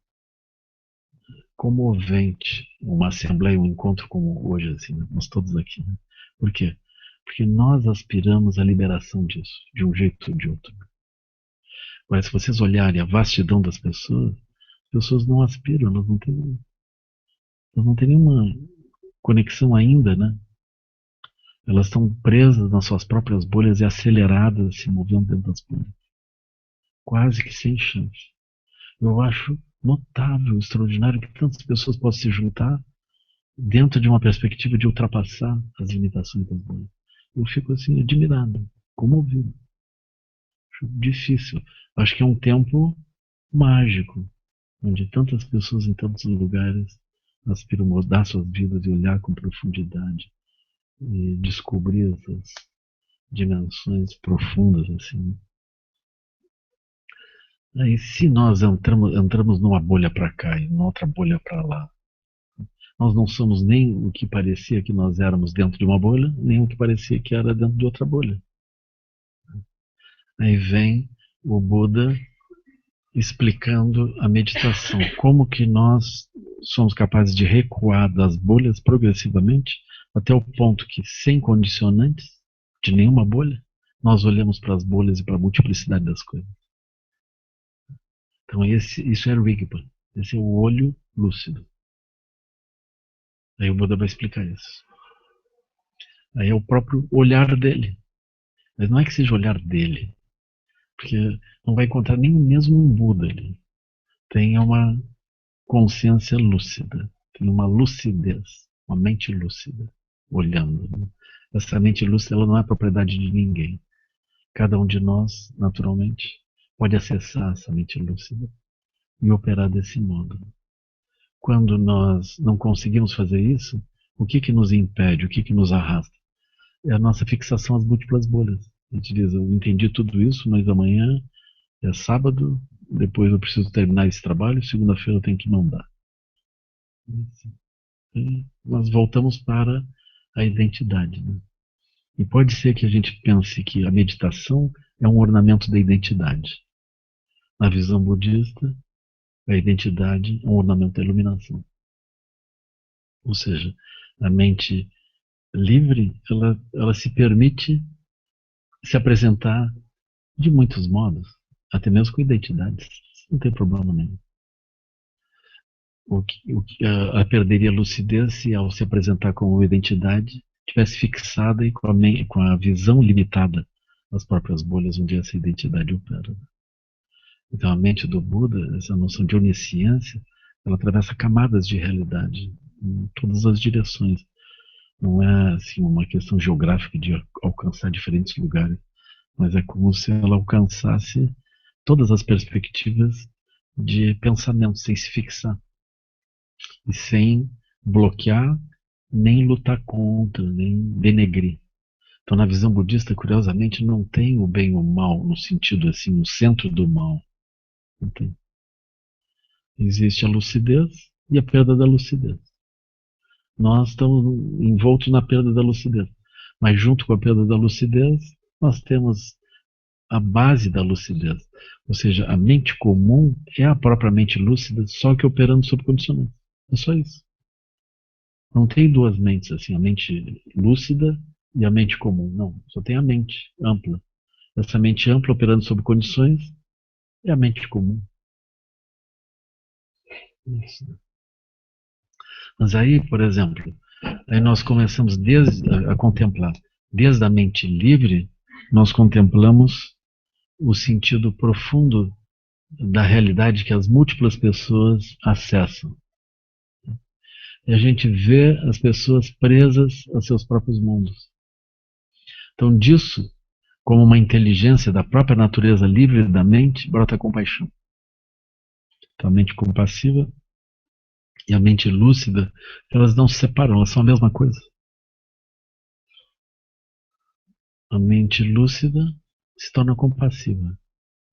comovente uma assembleia, um encontro como hoje, assim, né? Nós todos aqui. Né? Por quê? Porque nós aspiramos à liberação disso, de um jeito ou de outro. Mas se vocês olharem a vastidão das pessoas, as pessoas não aspiram, elas não têm nenhuma conexão ainda, né? Elas estão presas nas suas próprias bolhas e aceleradas, se movendo dentro das bolhas. Quase que sem chance. Eu acho notável, extraordinário que tantas pessoas possam se juntar dentro de uma perspectiva de ultrapassar as limitações das bolhas. Eu fico assim, admirado, comovido. Acho difícil. Acho que é um tempo mágico, onde tantas pessoas em tantos lugares aspiram mudar suas vidas e olhar com profundidade e descobrir essas dimensões profundas assim. Aí, se nós entramos numa bolha para cá e numa outra bolha para lá, nós não somos nem o que parecia que nós éramos dentro de uma bolha, nem o que parecia que era dentro de outra bolha. Aí vem o Buda explicando a meditação, como que nós somos capazes de recuar das bolhas progressivamente até o ponto que, sem condicionantes de nenhuma bolha, nós olhamos para as bolhas e para a multiplicidade das coisas. Então isso é Rigpa, esse é o olho lúcido. Aí o Buda vai explicar isso. Aí é o próprio olhar dele. Mas não é que seja o olhar dele, porque não vai encontrar nem mesmo um Buda ali. Tem uma consciência lúcida, tem uma lucidez, uma mente lúcida, olhando. Né? Essa mente lúcida ela não é propriedade de ninguém. Cada um de nós, naturalmente, pode acessar essa mente lúcida e operar desse modo. Quando nós não conseguimos fazer isso, o que nos impede, o que nos arrasta? É a nossa fixação às múltiplas bolhas. A gente diz, eu entendi tudo isso, mas amanhã é sábado, depois eu preciso terminar esse trabalho, segunda-feira eu tenho que mandar. E nós voltamos para a identidade. Né? E pode ser que a gente pense que a meditação é um ornamento da identidade. Na visão budista, a identidade é um ornamento da iluminação. Ou seja, a mente livre, ela se permite se apresentar de muitos modos, até mesmo com identidades. Não tem problema nenhum. O que ela perderia a lucidez se, ao se apresentar como identidade, tivesse fixada e com a visão limitada as próprias bolhas onde essa identidade opera. Então a mente do Buda, essa noção de onisciência, ela atravessa camadas de realidade em todas as direções. Não é assim uma questão geográfica de alcançar diferentes lugares, mas é como se ela alcançasse todas as perspectivas de pensamento, sem se fixar e sem bloquear, nem lutar contra, nem denegrir. Então, na visão budista, curiosamente, não tem o bem e o mal, no sentido assim, o centro do mal. Não tem. Existe a lucidez e a perda da lucidez. Nós estamos envoltos na perda da lucidez. Mas junto com a perda da lucidez, nós temos a base da lucidez. Ou seja, a mente comum é a própria mente lúcida, só que operando sob condicionamento. É só isso. Não tem duas mentes assim, a mente lúcida e a mente comum. Não, só tem a mente ampla. Essa mente ampla operando sob condições é a mente comum. Isso. Mas aí, por exemplo, aí nós começamos a contemplar, desde a mente livre, nós contemplamos o sentido profundo da realidade que as múltiplas pessoas acessam. E a gente vê as pessoas presas a seus próprios mundos. Então, disso, como uma inteligência da própria natureza livre da mente, brota a compaixão. Então, a mente compassiva e a mente lúcida, elas não se separam, elas são a mesma coisa. A mente lúcida se torna compassiva.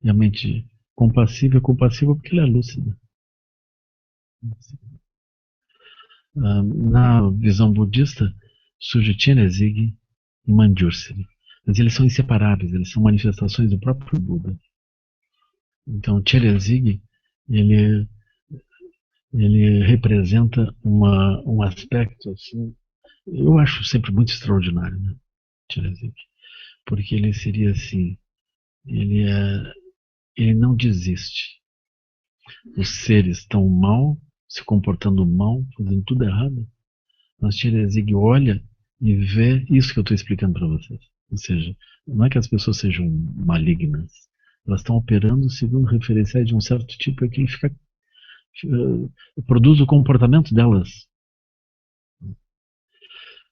E a mente compassiva é compassiva porque ela é lúcida. Na visão budista, surge Chenrezig e Manjushri. Mas eles são inseparáveis, eles são manifestações do próprio Buda. Então, Chenrezig, ele, ele representa um aspecto assim, eu acho sempre muito extraordinário, né? Chenrezig. Porque ele seria assim, ele, é, ele não desiste. Os seres estão mal, se comportando mal, fazendo tudo errado. Mas Chenrezig olha e vê isso que eu estou explicando para vocês. Ou seja, não é que as pessoas sejam malignas. Elas estão operando segundo referenciais de um certo tipo e aquilo produz o comportamento delas.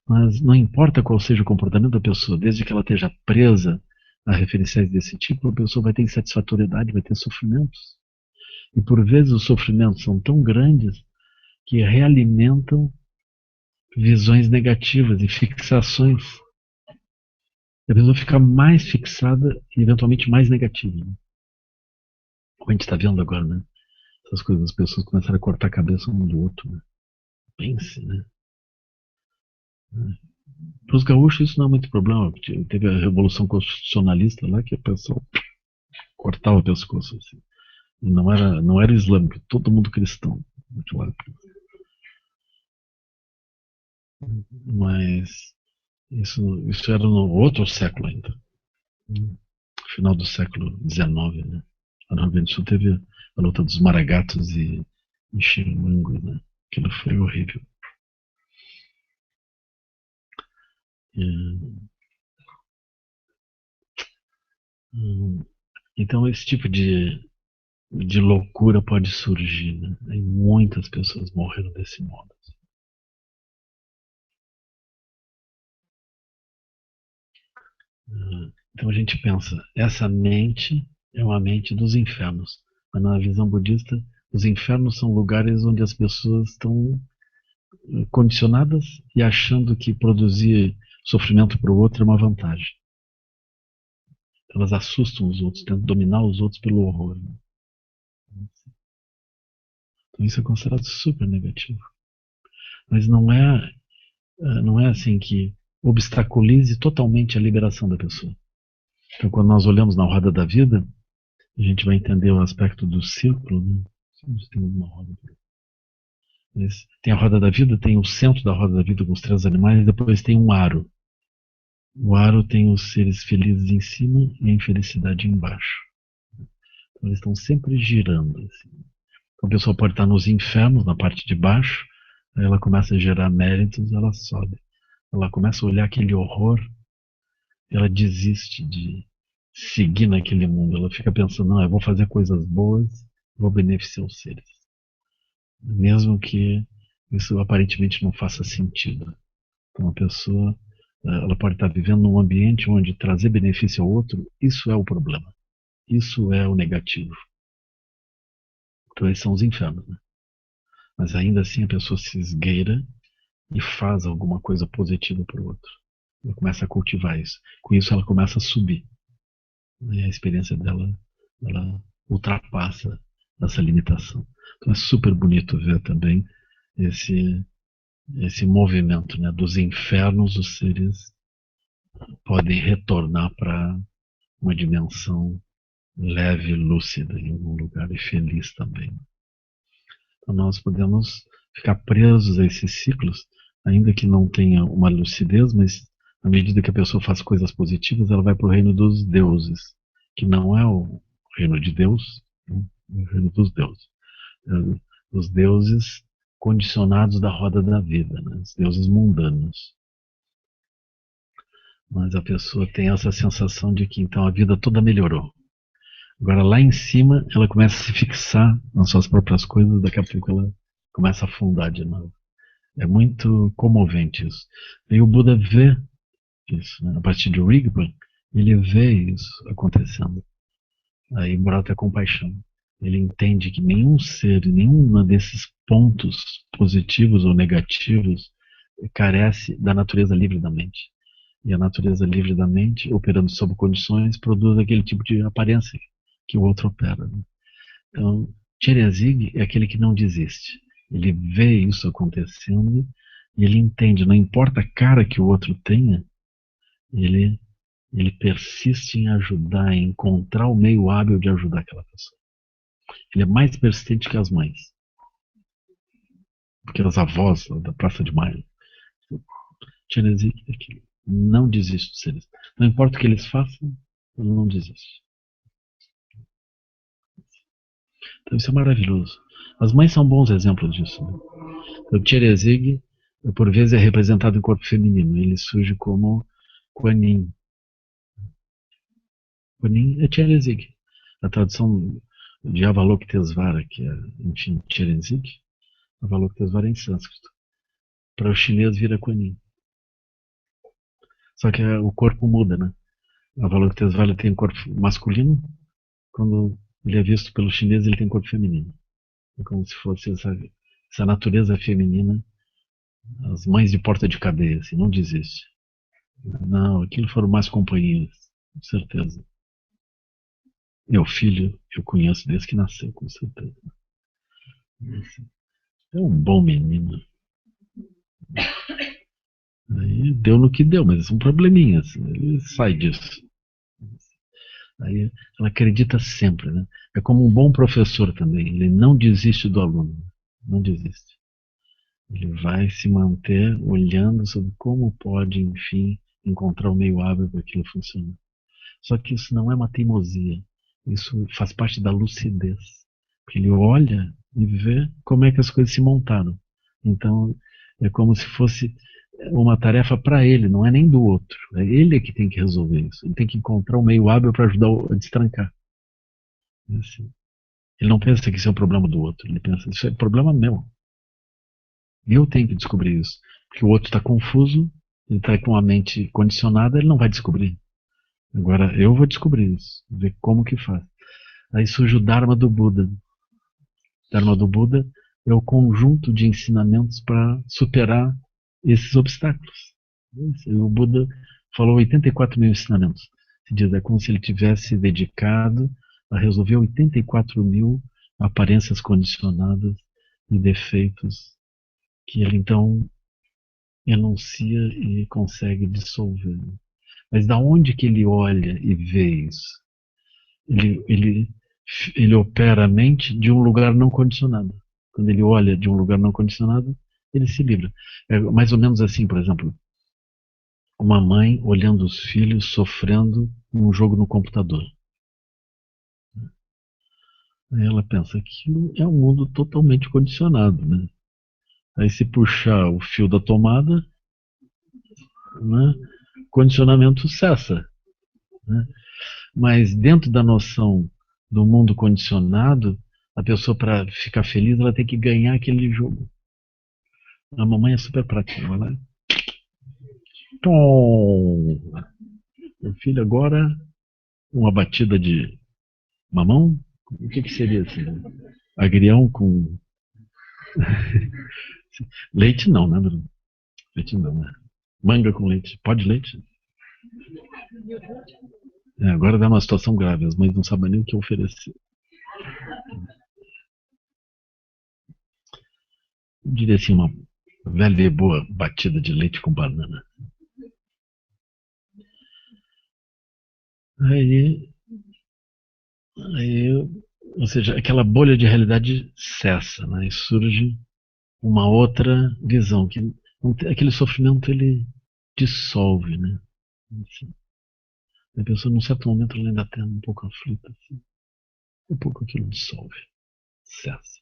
Mas não importa qual seja o comportamento da pessoa, desde que ela esteja presa a referenciais desse tipo, a pessoa vai ter insatisfatoriedade, vai ter sofrimentos. E por vezes os sofrimentos são tão grandes que realimentam visões negativas e fixações. E a pessoa fica mais fixada e eventualmente mais negativa. Né? Como a gente está vendo agora, né? Essas coisas, as pessoas começaram a cortar a cabeça um do outro. Né? Pense, né? Para os gaúchos isso não é muito problema. Teve a Revolução Constitucionalista lá que a pessoa cortava o pescoço. Assim. E não era islâmico, todo mundo cristão. Mas isso era no outro século ainda. No final do século XIX, né? No Rio Grande do Sul teve a luta dos Maragatos e Chirimango, né? Aquilo foi horrível. Então esse tipo de loucura pode surgir, né? E muitas pessoas morreram desse modo. Então a gente pensa, essa mente é uma mente dos infernos. Mas na visão budista, os infernos são lugares onde as pessoas estão condicionadas e achando que produzir sofrimento para o outro é uma vantagem. Elas assustam os outros, tentam dominar os outros pelo horror. Né? Então isso é considerado super negativo. Mas não é assim que obstaculize totalmente a liberação da pessoa. Então quando nós olhamos na roda da vida, a gente vai entender o aspecto do círculo, né? Tem uma roda. Tem a roda da vida, tem o centro da roda da vida com os três animais, e depois tem um aro. O aro tem os seres felizes em cima e a infelicidade embaixo. Então, eles estão sempre girando. Assim. Então, a pessoa pode estar nos infernos, na parte de baixo, aí ela começa a gerar méritos, ela sobe. Ela começa a olhar aquele horror, ela desiste seguir naquele mundo. Ela fica pensando, não, eu vou fazer coisas boas, vou beneficiar os seres. Mesmo que isso aparentemente não faça sentido. Então, a pessoa, ela pode estar vivendo num ambiente onde trazer benefício ao outro, isso é o problema. Isso é o negativo. Então, esses são os infernos, né? Mas ainda assim a pessoa se esgueira e faz alguma coisa positiva para o outro. Ela começa a cultivar isso. Com isso ela começa a subir. E a experiência dela, ela ultrapassa essa limitação. Então é super bonito ver também esse, esse movimento, né? Dos infernos os seres podem retornar para uma dimensão leve, lúcida, em algum lugar e feliz também. Então nós podemos ficar presos a esses ciclos, ainda que não tenha uma lucidez, mas à medida que a pessoa faz coisas positivas, ela vai para o reino dos deuses, que não é o reino de Deus, né? É o reino dos deuses. Os deuses condicionados da roda da vida, né? Os deuses mundanos. Mas a pessoa tem essa sensação de que então a vida toda melhorou. Agora lá em cima ela começa a se fixar nas suas próprias coisas, daqui a pouco ela começa a afundar de novo. É muito comovente isso. E o Buda vê isso, né? A partir de Rigpa, ele vê isso acontecendo. Aí brota a compaixão. Ele entende que nenhum ser, nenhum desses pontos positivos ou negativos carece da natureza livre da mente. E a natureza livre da mente, operando sob condições, produz aquele tipo de aparência que o outro opera, né? Então, Cserezig é aquele que não desiste. Ele vê isso acontecendo e ele entende, não importa a cara que o outro tenha, ele, ele persiste em ajudar, em encontrar o meio hábil de ajudar aquela pessoa. Ele é mais persistente que as mães, porque as avós da Praça de Maio. Cserezig é aquele. Não desiste de ser isso. Não importa o que eles façam, ele não desiste. Então isso é maravilhoso. As mães são bons exemplos disso, né? O Cserezig, por vezes, é representado em corpo feminino. Ele surge como Kuan Yin. Kuan Yin é Cserezig. A tradução de Avalokitesvara, que é, enfim, Cserezig, Avalokitesvara é em sânscrito. Para o chinês vira Kuan Yin. Só que o corpo muda, né? Avalokitesvara tem corpo masculino, quando ele é visto pelo chinês ele tem corpo feminino. É como se fosse essa natureza feminina, as mães de porta de cadeia, assim, não desiste. Não, aquilo foram mais companhias, com certeza. Meu filho, eu conheço desde que nasceu, com certeza. É um bom menino. Aí deu no que deu, mas são probleminhas. Ele sai disso. Aí ela acredita sempre, né? É como um bom professor também. Ele não desiste do aluno. Não desiste. Ele vai se manter olhando sobre como pode, enfim, encontrar o meio hábil para aquilo funcionar. Só que isso não é uma teimosia. Isso faz parte da lucidez. Porque ele olha e vê como é que as coisas se montaram. Então, é como se fosse uma tarefa para ele, não é nem do outro. É ele que tem que resolver isso. Ele tem que encontrar um meio hábil para ajudar a destrancar. É assim. Ele não pensa que isso é um problema do outro. Ele pensa, isso é problema meu. Eu tenho que descobrir isso. Porque o outro está confuso, ele está com a mente condicionada, ele não vai descobrir. Agora eu vou descobrir isso, ver como que faz. Aí surge o Dharma do Buda. O Dharma do Buda é o conjunto de ensinamentos para superar esses obstáculos. O Buda falou 84 mil ensinamentos. Se diz, é como se ele tivesse dedicado a resolver 84 mil aparências condicionadas e defeitos que ele então enuncia e consegue dissolver. Mas da onde que ele olha e vê isso? Ele, ele, ele opera a mente de um lugar não condicionado. Quando ele olha de um lugar não condicionado, ele se livra. É mais ou menos assim, por exemplo, uma mãe olhando os filhos sofrendo um jogo no computador. Aí ela pensa que é um mundo totalmente condicionado, né? Aí se puxar o fio da tomada, né, condicionamento cessa, né? Mas dentro da noção do mundo condicionado, a pessoa, para ficar feliz, ela tem que ganhar aquele jogo. A mamãe é super prática, não é? Tom! Meu filho, agora uma batida de mamão? O que seria assim? Agrião com leite não, né, Bruno? Leite não, né? Manga com leite. Pode leite? É, agora dá uma situação grave. As mães não sabem nem o que oferecer. Eu diria assim, uma velha e boa batida de leite com banana. Aí, aí, ou seja, aquela bolha de realidade cessa, né? E surge uma outra visão, que aquele sofrimento ele dissolve, né? Assim, a pessoa, num certo momento, ela ainda está um pouco aflita, assim, um pouco aquilo dissolve, cessa.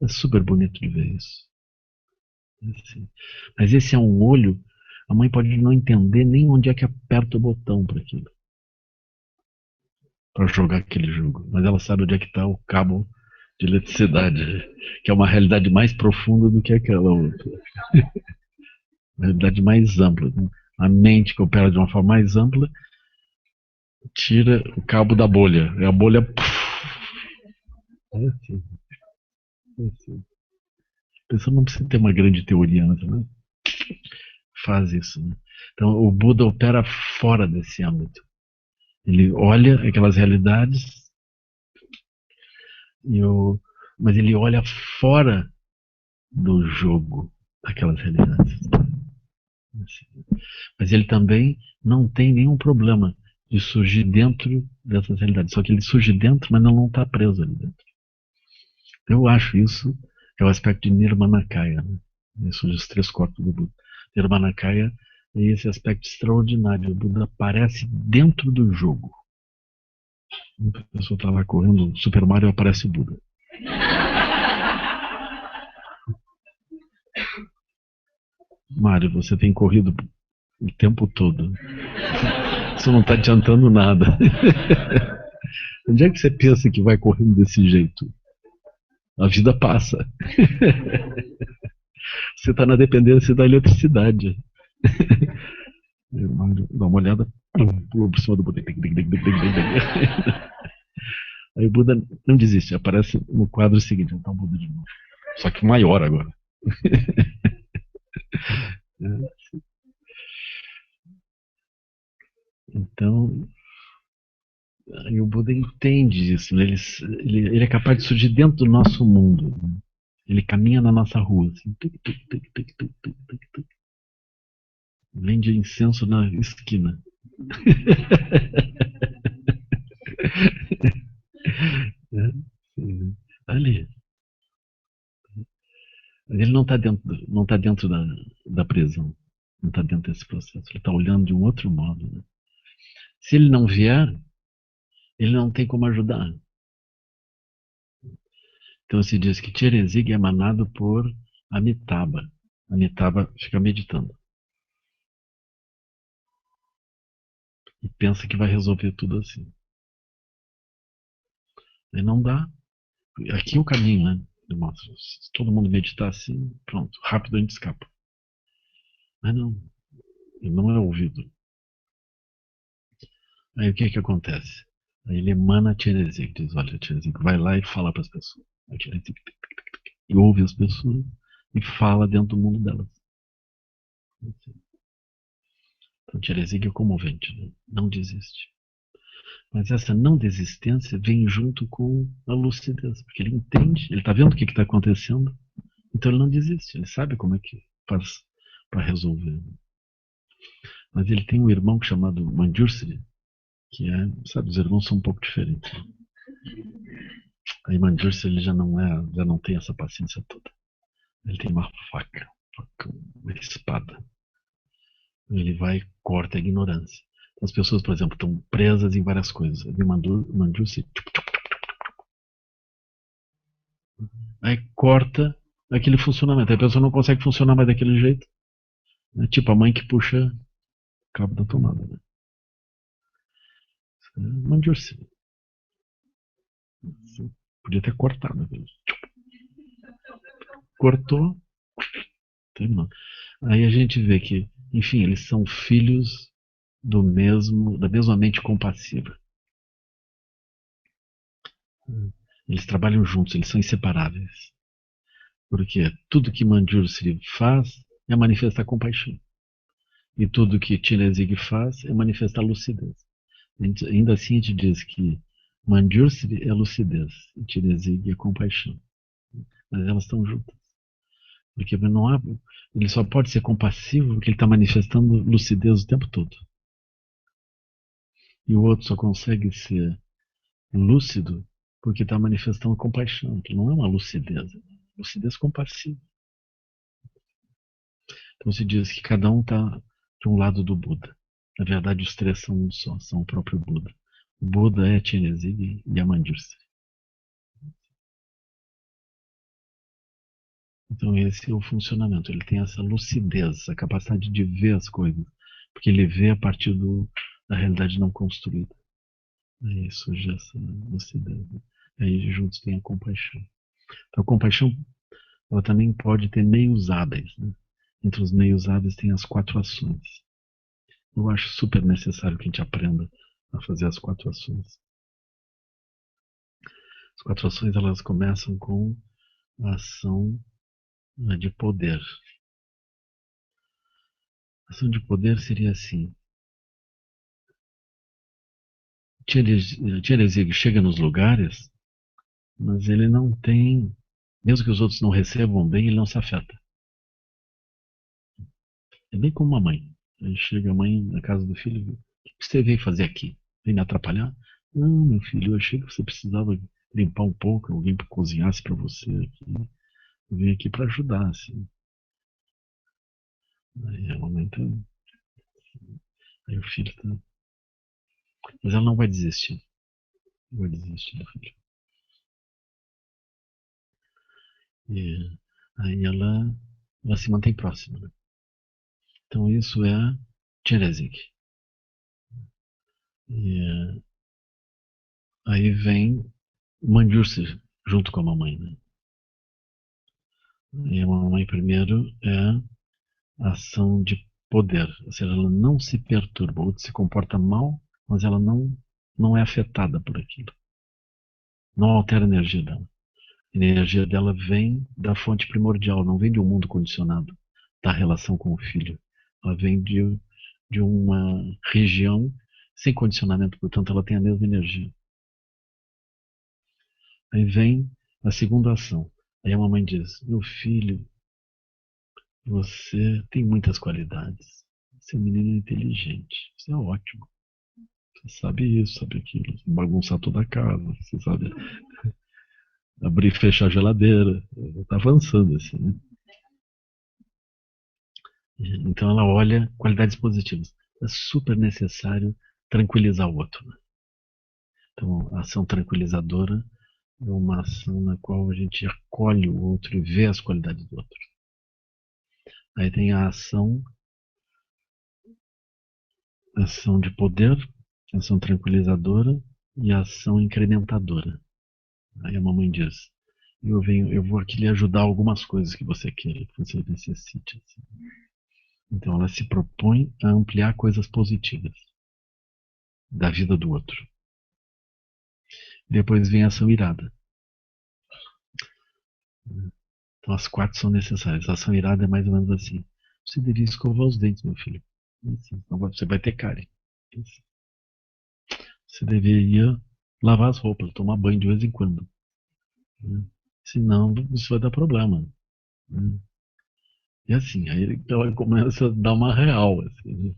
É super bonito de ver isso. Assim. Mas esse é um olho, a mãe pode não entender nem onde é que aperta o botão para aquilo, para jogar aquele jogo, mas ela sabe onde é que está o cabo de eletricidade, que é uma realidade mais profunda do que aquela outra, uma realidade mais ampla. A mente que opera de uma forma mais ampla tira o cabo da bolha, e a bolha. É assim, é assim. A pessoa não precisa ter uma grande teoria, mas né? Faz isso. Né? Então, o Buda opera fora desse âmbito. Ele olha aquelas realidades, e mas ele olha fora do jogo aquelas realidades. Mas ele também não tem nenhum problema de surgir dentro dessas realidades. Só que ele surge dentro, mas não está preso ali dentro. Eu acho isso é o aspecto de Nirmanakaya. Né? Isso dos três corpos do Buda. Nirmanakaya é esse aspecto extraordinário. O Buda aparece dentro do jogo. A pessoa está lá correndo Super Mario e aparece o Buda. Mário, você tem corrido o tempo todo. Isso não está adiantando nada. Onde é que você pensa que vai correndo desse jeito? A vida passa. Você está na dependência da eletricidade. Dá uma olhada, pulou por cima do Buda. Aí o Buda não desiste, aparece no quadro seguinte, então o Buda de novo. Só que maior agora. Então, aí o Buda entende isso, né? Ele é capaz de surgir dentro do nosso mundo. Né? Ele caminha na nossa rua, assim, vende incenso na esquina. Ali. Ele não está dentro, não tá dentro da prisão. Não está dentro desse processo. Ele está olhando de um outro modo. Né? Se ele não vier, ele não tem como ajudar. Então se diz que Tirenzig é emanado por Amitabha. Amitabha fica meditando. E pensa que vai resolver tudo assim. Aí não dá. Aqui é o caminho, né? Se todo mundo meditar assim, pronto, rápido a gente escapa. Mas não, ele não é ouvido. Aí o que acontece? Aí ele emana a Tirenzig, diz, olha, Tirenzig, vai lá e fala para as pessoas. Aí Tirenzig, e ouve as pessoas e fala dentro do mundo delas. Então Tirenzig é comovente, né? Não desiste. Mas essa não desistência vem junto com a lucidez, porque ele entende, ele está vendo o que está acontecendo, então ele não desiste, ele sabe como é que faz para resolver. Mas ele tem um irmão chamado Manjushri, que é, sabe, os irmãos são um pouco diferentes. Aí Manjushri ele já não tem essa paciência toda. Ele tem uma faca, uma espada. Ele vai e corta a ignorância. As pessoas, por exemplo, estão presas em várias coisas. Ele Manjushri aí corta aquele funcionamento. Aí a pessoa não consegue funcionar mais daquele jeito. É tipo a mãe que puxa o cabo da tomada. Né? Manjusri. Podia ter cortado. Cortou, terminou. Aí a gente vê que, enfim, eles são filhos da mesma mente compassiva. Eles trabalham juntos, eles são inseparáveis. Porque tudo que Manjusri faz é manifestar compaixão. E tudo que Chinezig faz é manifestar lucidez. Ainda assim, a gente diz que Manjusri é lucidez e Chinezig é compaixão. Mas elas estão juntas. Porque não há, ele só pode ser compassivo porque ele está manifestando lucidez o tempo todo. E o outro só consegue ser lúcido porque está manifestando compaixão, que não é uma lucidez, é uma lucidez compassiva. Então se diz que cada um está de um lado do Buda. Na verdade, os três são um só, são o próprio Buda. O Buda é Chinezig e a Manjusri. Então esse é o funcionamento. Ele tem essa lucidez, essa capacidade de ver as coisas, porque ele vê a partir da realidade não construída. Aí surge essa lucidez. Aí juntos tem a compaixão. Então a compaixão ela também pode ter meios hábeis. Né? Entre os meios hábeis tem as quatro ações. Eu acho super necessário que a gente aprenda a fazer as quatro ações. As quatro ações elas começam com a ação de poder. A ação de poder seria assim: Chelesig chega nos lugares, mas ele não tem, mesmo que os outros não recebam bem, ele não se afeta. É bem como uma mãe. Aí chega a mãe na casa do filho: o que você veio fazer aqui? Vem me atrapalhar? Não, meu filho, eu achei que você precisava limpar um pouco, alguém que cozinhasse para você aqui. Eu vim aqui para ajudar, assim. Aí a mamãe tá, aí o filho tá. Mas ela não vai desistir. Não vai desistir do filho. E aí ela se mantém próxima. Né? Então isso é Chelesig. E aí vem Manjusri junto com a mamãe. Né? E a mamãe primeiro é a ação de poder, ou seja, ela não se perturba, ou se comporta mal, mas ela não é afetada por aquilo. Não altera a energia dela. A energia dela vem da fonte primordial, não vem de um mundo condicionado, da relação com o filho. Ela vem de uma região sem condicionamento, portanto, ela tem a mesma energia. Aí vem a segunda ação. Aí a mamãe diz: meu filho, você tem muitas qualidades. Você é um menino inteligente. Isso é ótimo. Você sabe isso, sabe aquilo. Você bagunçar toda a casa. Você sabe abrir e fechar a geladeira. Está avançando assim, né? Então ela olha qualidades positivas. É super necessário tranquilizar o outro. Né? Então a ação tranquilizadora é uma ação na qual a gente acolhe o outro e vê as qualidades do outro. Aí tem a ação de poder, ação tranquilizadora e ação incrementadora. Aí a mamãe diz: eu vou aqui lhe ajudar algumas coisas que você queira, que você necessite. Assim. Então ela se propõe a ampliar coisas positivas da vida do outro. Depois vem a ação irada. Então as quatro são necessárias. A ação irada é mais ou menos assim: você devia escovar os dentes, meu filho. Assim, você vai ter cárie. Assim, você deveria lavar as roupas, tomar banho de vez em quando. Né? Senão isso vai dar problema. Né? E assim, aí ela começa a dar uma real. Assim, né?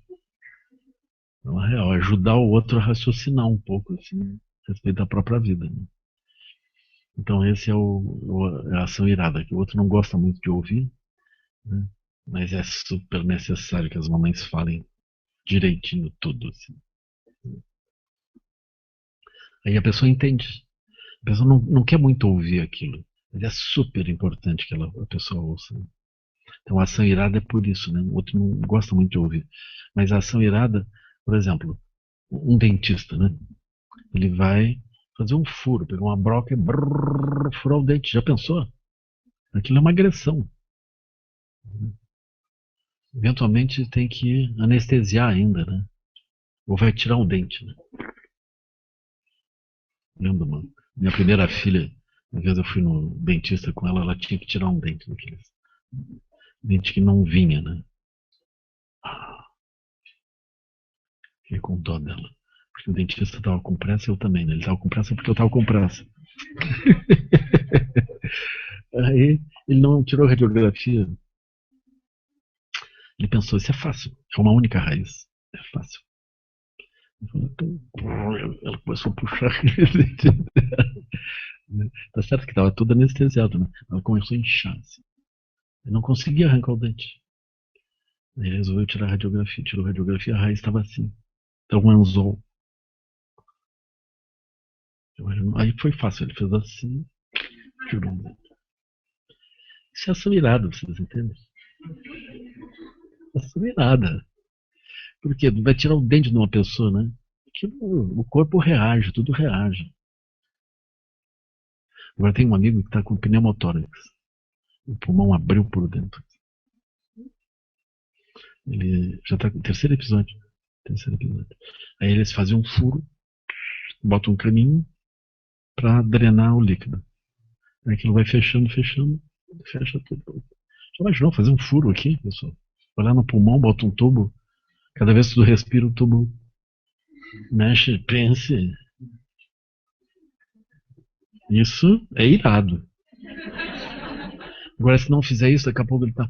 Dar uma real, ajudar o outro a raciocinar um pouco assim, a respeito da própria vida. Né? Então esse é a ação irada, que o outro não gosta muito de ouvir, né? Mas é super necessário que as mamães falem direitinho tudo. Assim. Aí a pessoa entende. A pessoa não quer muito ouvir aquilo. Mas é super importante que a pessoa ouça. Né? Então a ação irada é por isso, né? O outro não gosta muito de ouvir. Mas a ação irada, por exemplo, um dentista, né? Ele vai fazer um furo, pegar uma broca e furar o dente. Já pensou? Aquilo é uma agressão. Eventualmente tem que anestesiar ainda, né? Ou vai tirar um dente, né? Lembra, mano? Minha primeira filha, uma vez eu fui no dentista com ela, ela tinha que tirar um dente daqueles. Dente que não vinha, né? Ah, fiquei com dó dela. Porque o dentista tava com pressa, eu também, né? Ele tava com pressa porque eu tava com pressa. Aí ele não tirou a radiografia. Ele pensou, isso é fácil. É uma única raiz. É fácil. Ela começou a puxar. Tá certo que tava tudo anestesiado, né? Ela começou a inchar. Assim. Eu não conseguia arrancar o dente. Aí ele resolveu tirar a radiografia. Tirou a radiografia, a raiz estava assim. Então um anzol. Aí foi fácil. Ele fez assim, tirou o dente. Isso é ação irada, vocês entendem? Ação irada. Porque vai tirar o dente de uma pessoa, né? O corpo reage, tudo reage. Agora tem um amigo que está com pneumotórax. O pulmão abriu por dentro. Ele já está com o terceiro episódio. Terceiro episódio. Aí eles fazem um furo, botam um caninho para drenar o líquido. Aí aquilo vai fechando, fechando, fecha tudo. Já imaginou fazer um furo aqui, pessoal? Vai lá no pulmão, bota um tubo. Cada vez que tu respira, o tubo mexe, pense. Isso é irado. Agora, se não fizer isso, daqui a pouco ele tá.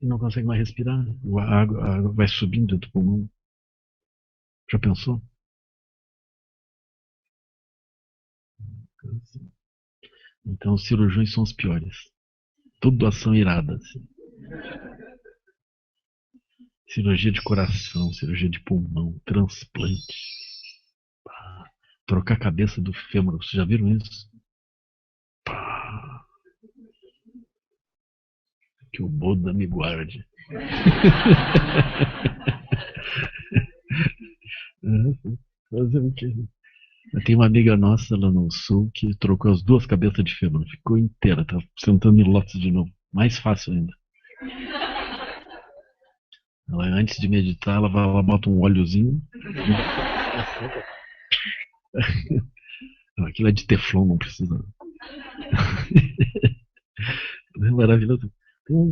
E não consegue mais respirar. A água vai subindo do pulmão. Já pensou? Então, os cirurgiões são os piores. Tudo ação irada. Assim. Cirurgia de coração, cirurgia de pulmão, transplante. Trocar a cabeça do fêmur. Vocês já viram isso? Pá, que o Buda me guarde. Fazer o quê? Tem uma amiga nossa lá no sul que trocou as duas cabeças de fêmur. Ficou inteira. Tá sentando em lotes de novo. Mais fácil ainda. Ela, antes de meditar, ela bota um óleozinho. Aquilo é de teflon, não precisa. É maravilhoso.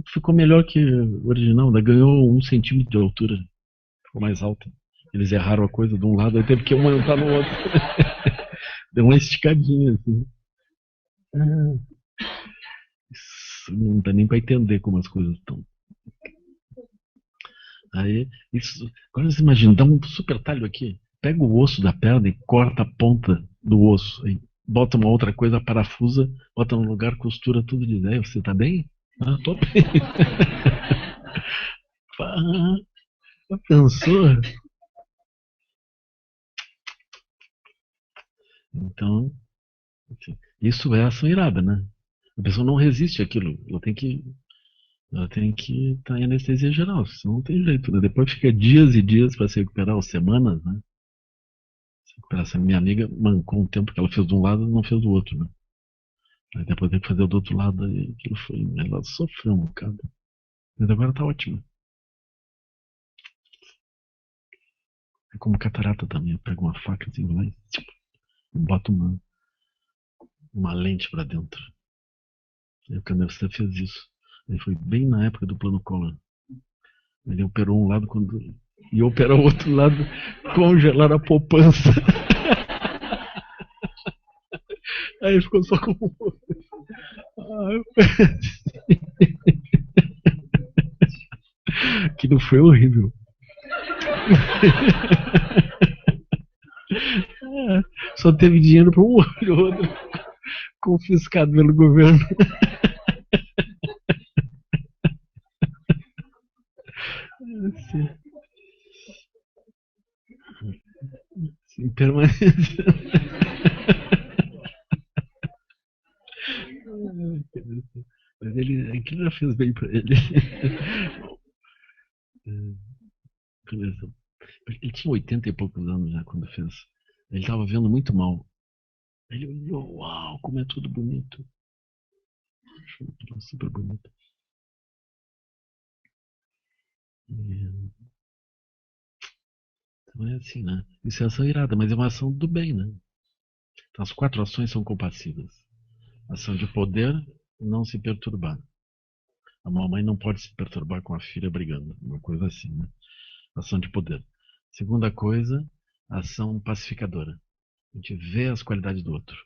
Ficou melhor que o original, né? Ganhou 1 centímetro de altura. Ficou mais alta. Eles erraram a coisa de um lado, aí teve que aumentar no outro. Deu uma esticadinha, assim. Ah, isso não dá nem pra entender como as coisas estão. Aí, isso. Agora você imagina, dá um super talho aqui. Pega o osso da perna e corta a ponta do osso. Aí bota uma outra coisa, parafusa, bota no lugar, costura tudo de ideia. Você tá bem? Ah, tô bem. Pá, já pensou? Então, assim, isso é ação irada, né? A pessoa não resiste àquilo. Ela tem que estar em anestesia geral, senão não tem jeito, né? Depois fica dias e dias para se recuperar, ou semanas, né? Se recuperar. Essa minha amiga mancou um tempo que ela fez de um lado e não fez do outro, né? Aí depois tem que fazer do outro lado e aquilo foi. Ela sofreu um bocado. Mas agora tá ótima. É como catarata também. Eu pego uma faca assim, vai, bota uma lente para dentro. Aí o Canevista fez isso. Aí foi bem na época do plano Collor. Ele operou um lado quando. E operar o outro lado, congelar a poupança. Aí ficou só com. Aquilo foi horrível. Só teve dinheiro para um olho, outro confiscado pelo governo. Sim, sim, permanência. Mas ele, aquilo já fez bem para ele. Beleza. Ele tinha 80 e poucos anos já quando fez. Ele estava vendo muito mal. Ele olhou, uau, como é tudo bonito. Achou super bonito. E, então é assim, né? Isso é ação irada, mas é uma ação do bem, né? Então as 4 ações são compassivas. Ação de poder, não se perturbar. A mamãe não pode se perturbar com a filha brigando. Uma coisa assim, né? Ação de poder. Segunda coisa, ação pacificadora. A gente vê as qualidades do outro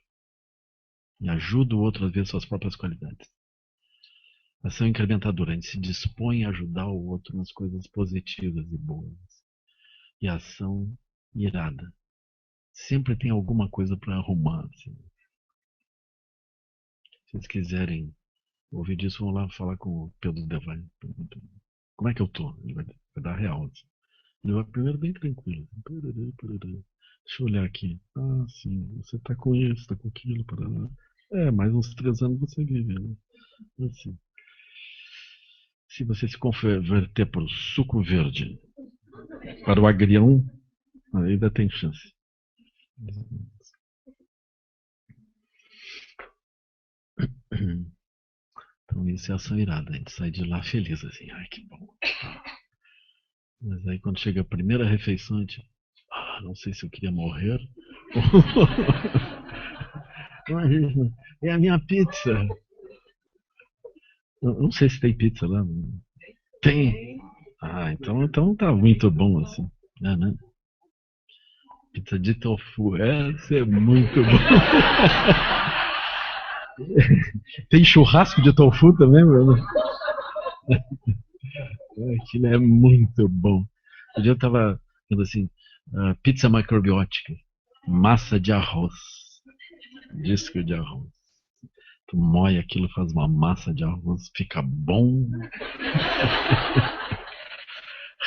e ajuda o outro a ver suas próprias qualidades. Ação incrementadora. A gente se dispõe a ajudar o outro nas coisas positivas e boas. E ação irada. Sempre tem alguma coisa para arrumar. Assim. Se vocês quiserem ouvir disso, vão lá falar com o Pedro Devay. Como é que eu tô? Ele vai dar real. Assim. Ele vai primeiro bem tranquilo. Deixa eu olhar aqui. Ah, sim, você tá com isso, tá com aquilo. Parará. É, mais uns 3 anos você vive. Né? Assim, se você se converter para o suco verde, para o agrião, ainda tem chance. Então isso é ação irada. A gente sai de lá feliz, assim. Ai, que bom. Mas aí quando chega a primeira refeição, a gente. Ah, não sei se eu queria morrer. Imagina, é a minha pizza. Eu não sei se tem pizza lá. Tem. Ah, então tá muito bom assim. É, né? Pizza de tofu. Essa é muito bom. Tem churrasco de tofu também, mano? Aquilo é muito bom. Um dia eu tava vendo assim, pizza macrobiótica, massa de arroz, disco de arroz. Tu moe aquilo, faz uma massa de arroz, fica bom.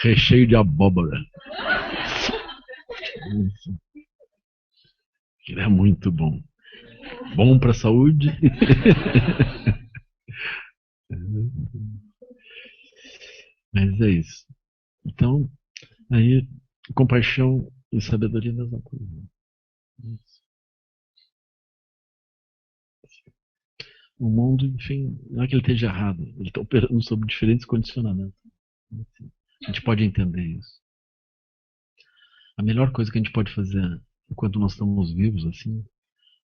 Recheio de abóbora. Isso. Aquilo é muito bom. Bom pra saúde. Mas é isso. Então, aí, compaixão e sabedoria é a mesma coisa. O mundo, enfim, não é que ele esteja errado, ele está operando sob diferentes condicionamentos. A gente pode entender isso. A melhor coisa que a gente pode fazer enquanto nós estamos vivos, assim,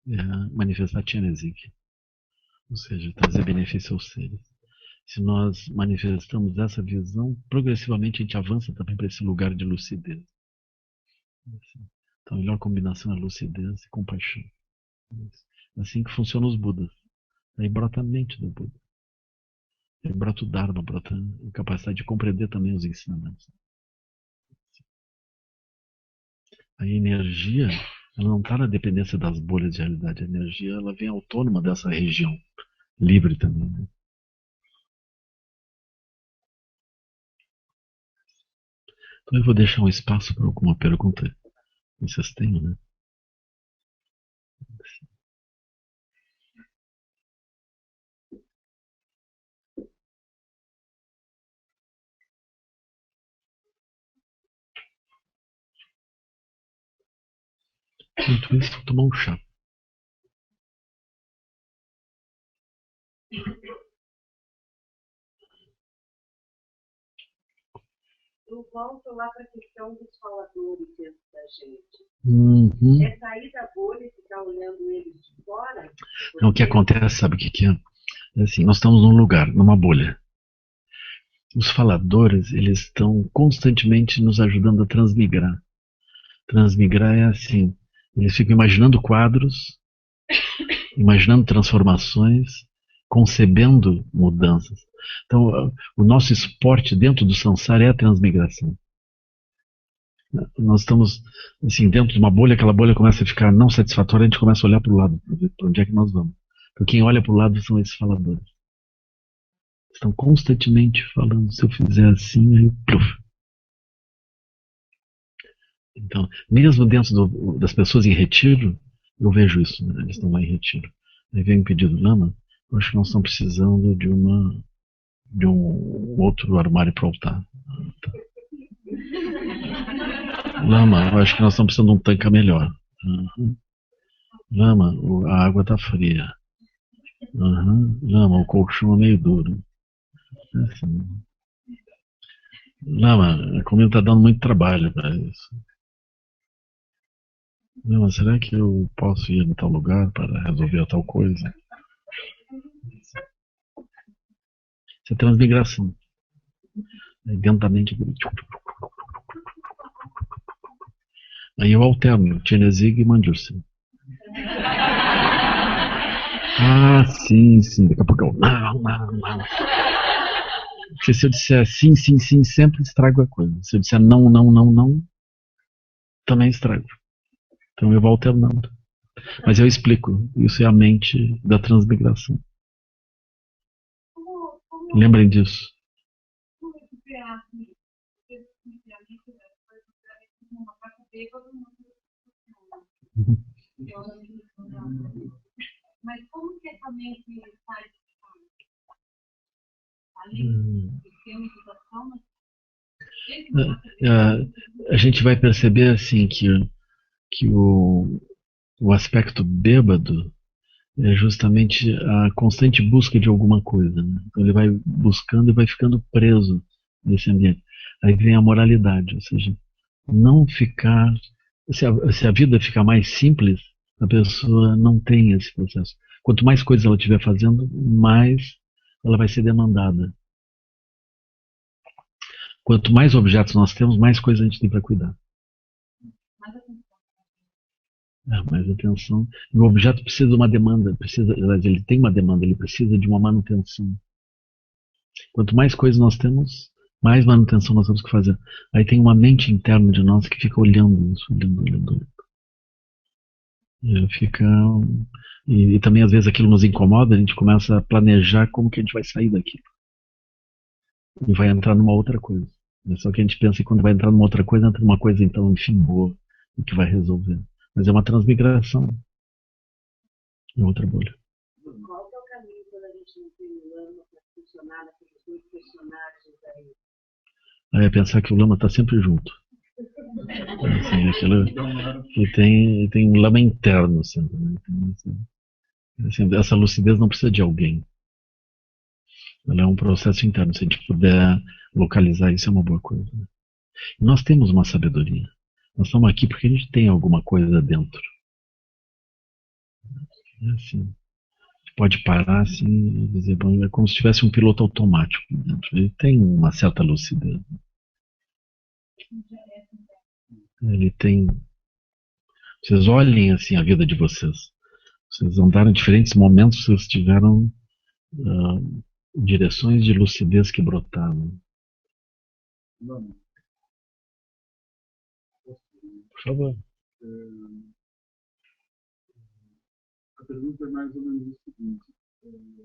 é manifestar Tchenezik, ou seja, trazer benefício aos seres. Se nós manifestamos essa visão, progressivamente a gente avança também para esse lugar de lucidez. Então, a melhor combinação é lucidez e compaixão. É assim que funcionam os Budas. Aí brota a mente do Buda. Aí brota o Dharma, brota a capacidade de compreender também os ensinamentos. A energia, ela não está na dependência das bolhas de realidade. A energia, ela vem autônoma dessa região, livre também. Né? Então eu vou deixar um espaço para alguma pergunta. Vocês têm, né? Enquanto isso, vou tomar um chá. Eu volto lá para a questão dos faladores dentro da gente. Uhum. É sair da bolha e ficar olhando eles de fora? Então, o que acontece, sabe o que é? É assim, nós estamos num lugar, numa bolha. Os faladores, eles estão constantemente nos ajudando a transmigrar. Transmigrar é assim, eles ficam imaginando quadros, imaginando transformações, concebendo mudanças. Então, o nosso esporte dentro do samsara é a transmigração. Nós estamos assim, dentro de uma bolha, aquela bolha começa a ficar não satisfatória, a gente começa a olhar para o lado, para ver para onde é que nós vamos. Porque quem olha para o lado são esses faladores. Estão constantemente falando, se eu fizer assim, aí pluf. Então, mesmo dentro das pessoas em retiro, eu vejo isso, né? Eles estão lá em retiro. Aí vem um pedido, Lama, eu acho que nós estamos precisando de um outro armário para altar. Lama, eu acho que nós estamos precisando de um tanque melhor. Uhum. Lama, a água tá fria. Uhum. Lama, o colchão é meio duro. Assim. Lama, comigo tá dando muito trabalho para isso. Lama, será que eu posso ir em tal lugar para resolver tal coisa? Isso é transmigração. É dentro da mente. Aí eu alterno, Tchenezig e Manjusri. Ah, sim, sim. Daqui a pouco eu. Não, não, não. Porque se eu disser sim, sim, sim, sempre estrago a coisa. Se eu disser não, não, não, não, também estrago. Então eu vou alternando. Mas eu explico. Isso é a mente da transmigração. Lembrem disso. Mas como que essa mente sai Hum. A gente vai perceber assim que o aspecto bêbado é justamente a constante busca de alguma coisa. Né? Então ele vai buscando e vai ficando preso nesse ambiente. Aí vem a moralidade, ou seja, não ficar. Se a vida ficar mais simples, a pessoa não tem esse processo. Quanto mais coisas ela estiver fazendo, mais ela vai ser demandada. Quanto mais objetos nós temos, mais coisas a gente tem para cuidar. Mais atenção. E o objeto precisa de uma demanda, ele tem uma demanda, ele precisa de uma manutenção. Quanto mais coisas nós temos, mais manutenção nós temos que fazer. Aí tem uma mente interna de nós que fica olhando isso, olhando, olhando. Fica. E também às vezes aquilo nos incomoda, a gente começa a planejar como que a gente vai sair daqui. E vai entrar numa outra coisa. Só que a gente pensa que quando vai entrar numa outra coisa, entra numa coisa então, enfim, boa, e que vai resolver. Mas é uma transmigração. É outra bolha. Qual que é o caminho quando a gente não tem o lama para funcionar naqueles dois personagens aí? Aí é pensar que o lama está sempre junto. Assim, aquilo que tem um lama interno sempre. Né? Assim, essa lucidez não precisa de alguém. Ela é um processo interno. Se a gente puder localizar isso, é uma boa coisa. Né? Nós temos uma sabedoria. Nós estamos aqui porque a gente tem alguma coisa dentro. É assim, a gente pode parar assim e dizer, bom, é como se tivesse um piloto automático dentro. Ele tem uma certa lucidez. Ele tem. Vocês olhem assim a vida de vocês. Vocês andaram em diferentes momentos, vocês tiveram direções de lucidez que brotaram. Por favor. A pergunta é mais ou menos o seguinte: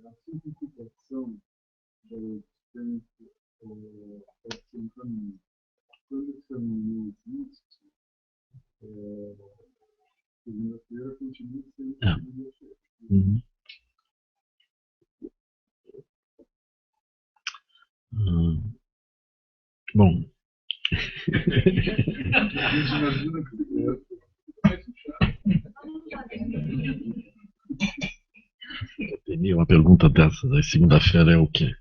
a simplificação do tempo pode ser um caminho. Quando esse caminho não existe, segunda-feira continua sendo segunda-feira. Uhum. Bom. A gente imagina que uma pergunta dessas, aí segunda-feira é o quê?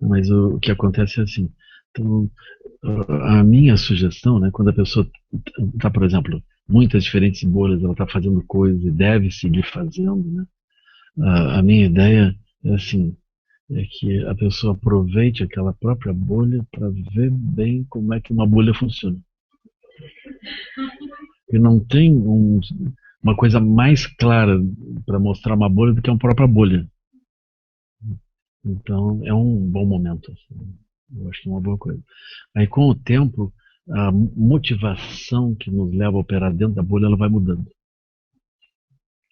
Mas o que acontece é assim. Então, a minha sugestão, né, quando a pessoa está, por exemplo, muitas diferentes bolhas, ela está fazendo coisas e deve seguir fazendo, né? A minha ideia é assim, é que a pessoa aproveite aquela própria bolha para ver bem como é que uma bolha funciona. E não tem uma coisa mais clara para mostrar uma bolha do que a própria bolha. Então é um bom momento. Assim. Eu acho que é uma boa coisa. Aí com o tempo, a motivação que nos leva a operar dentro da bolha, ela vai mudando.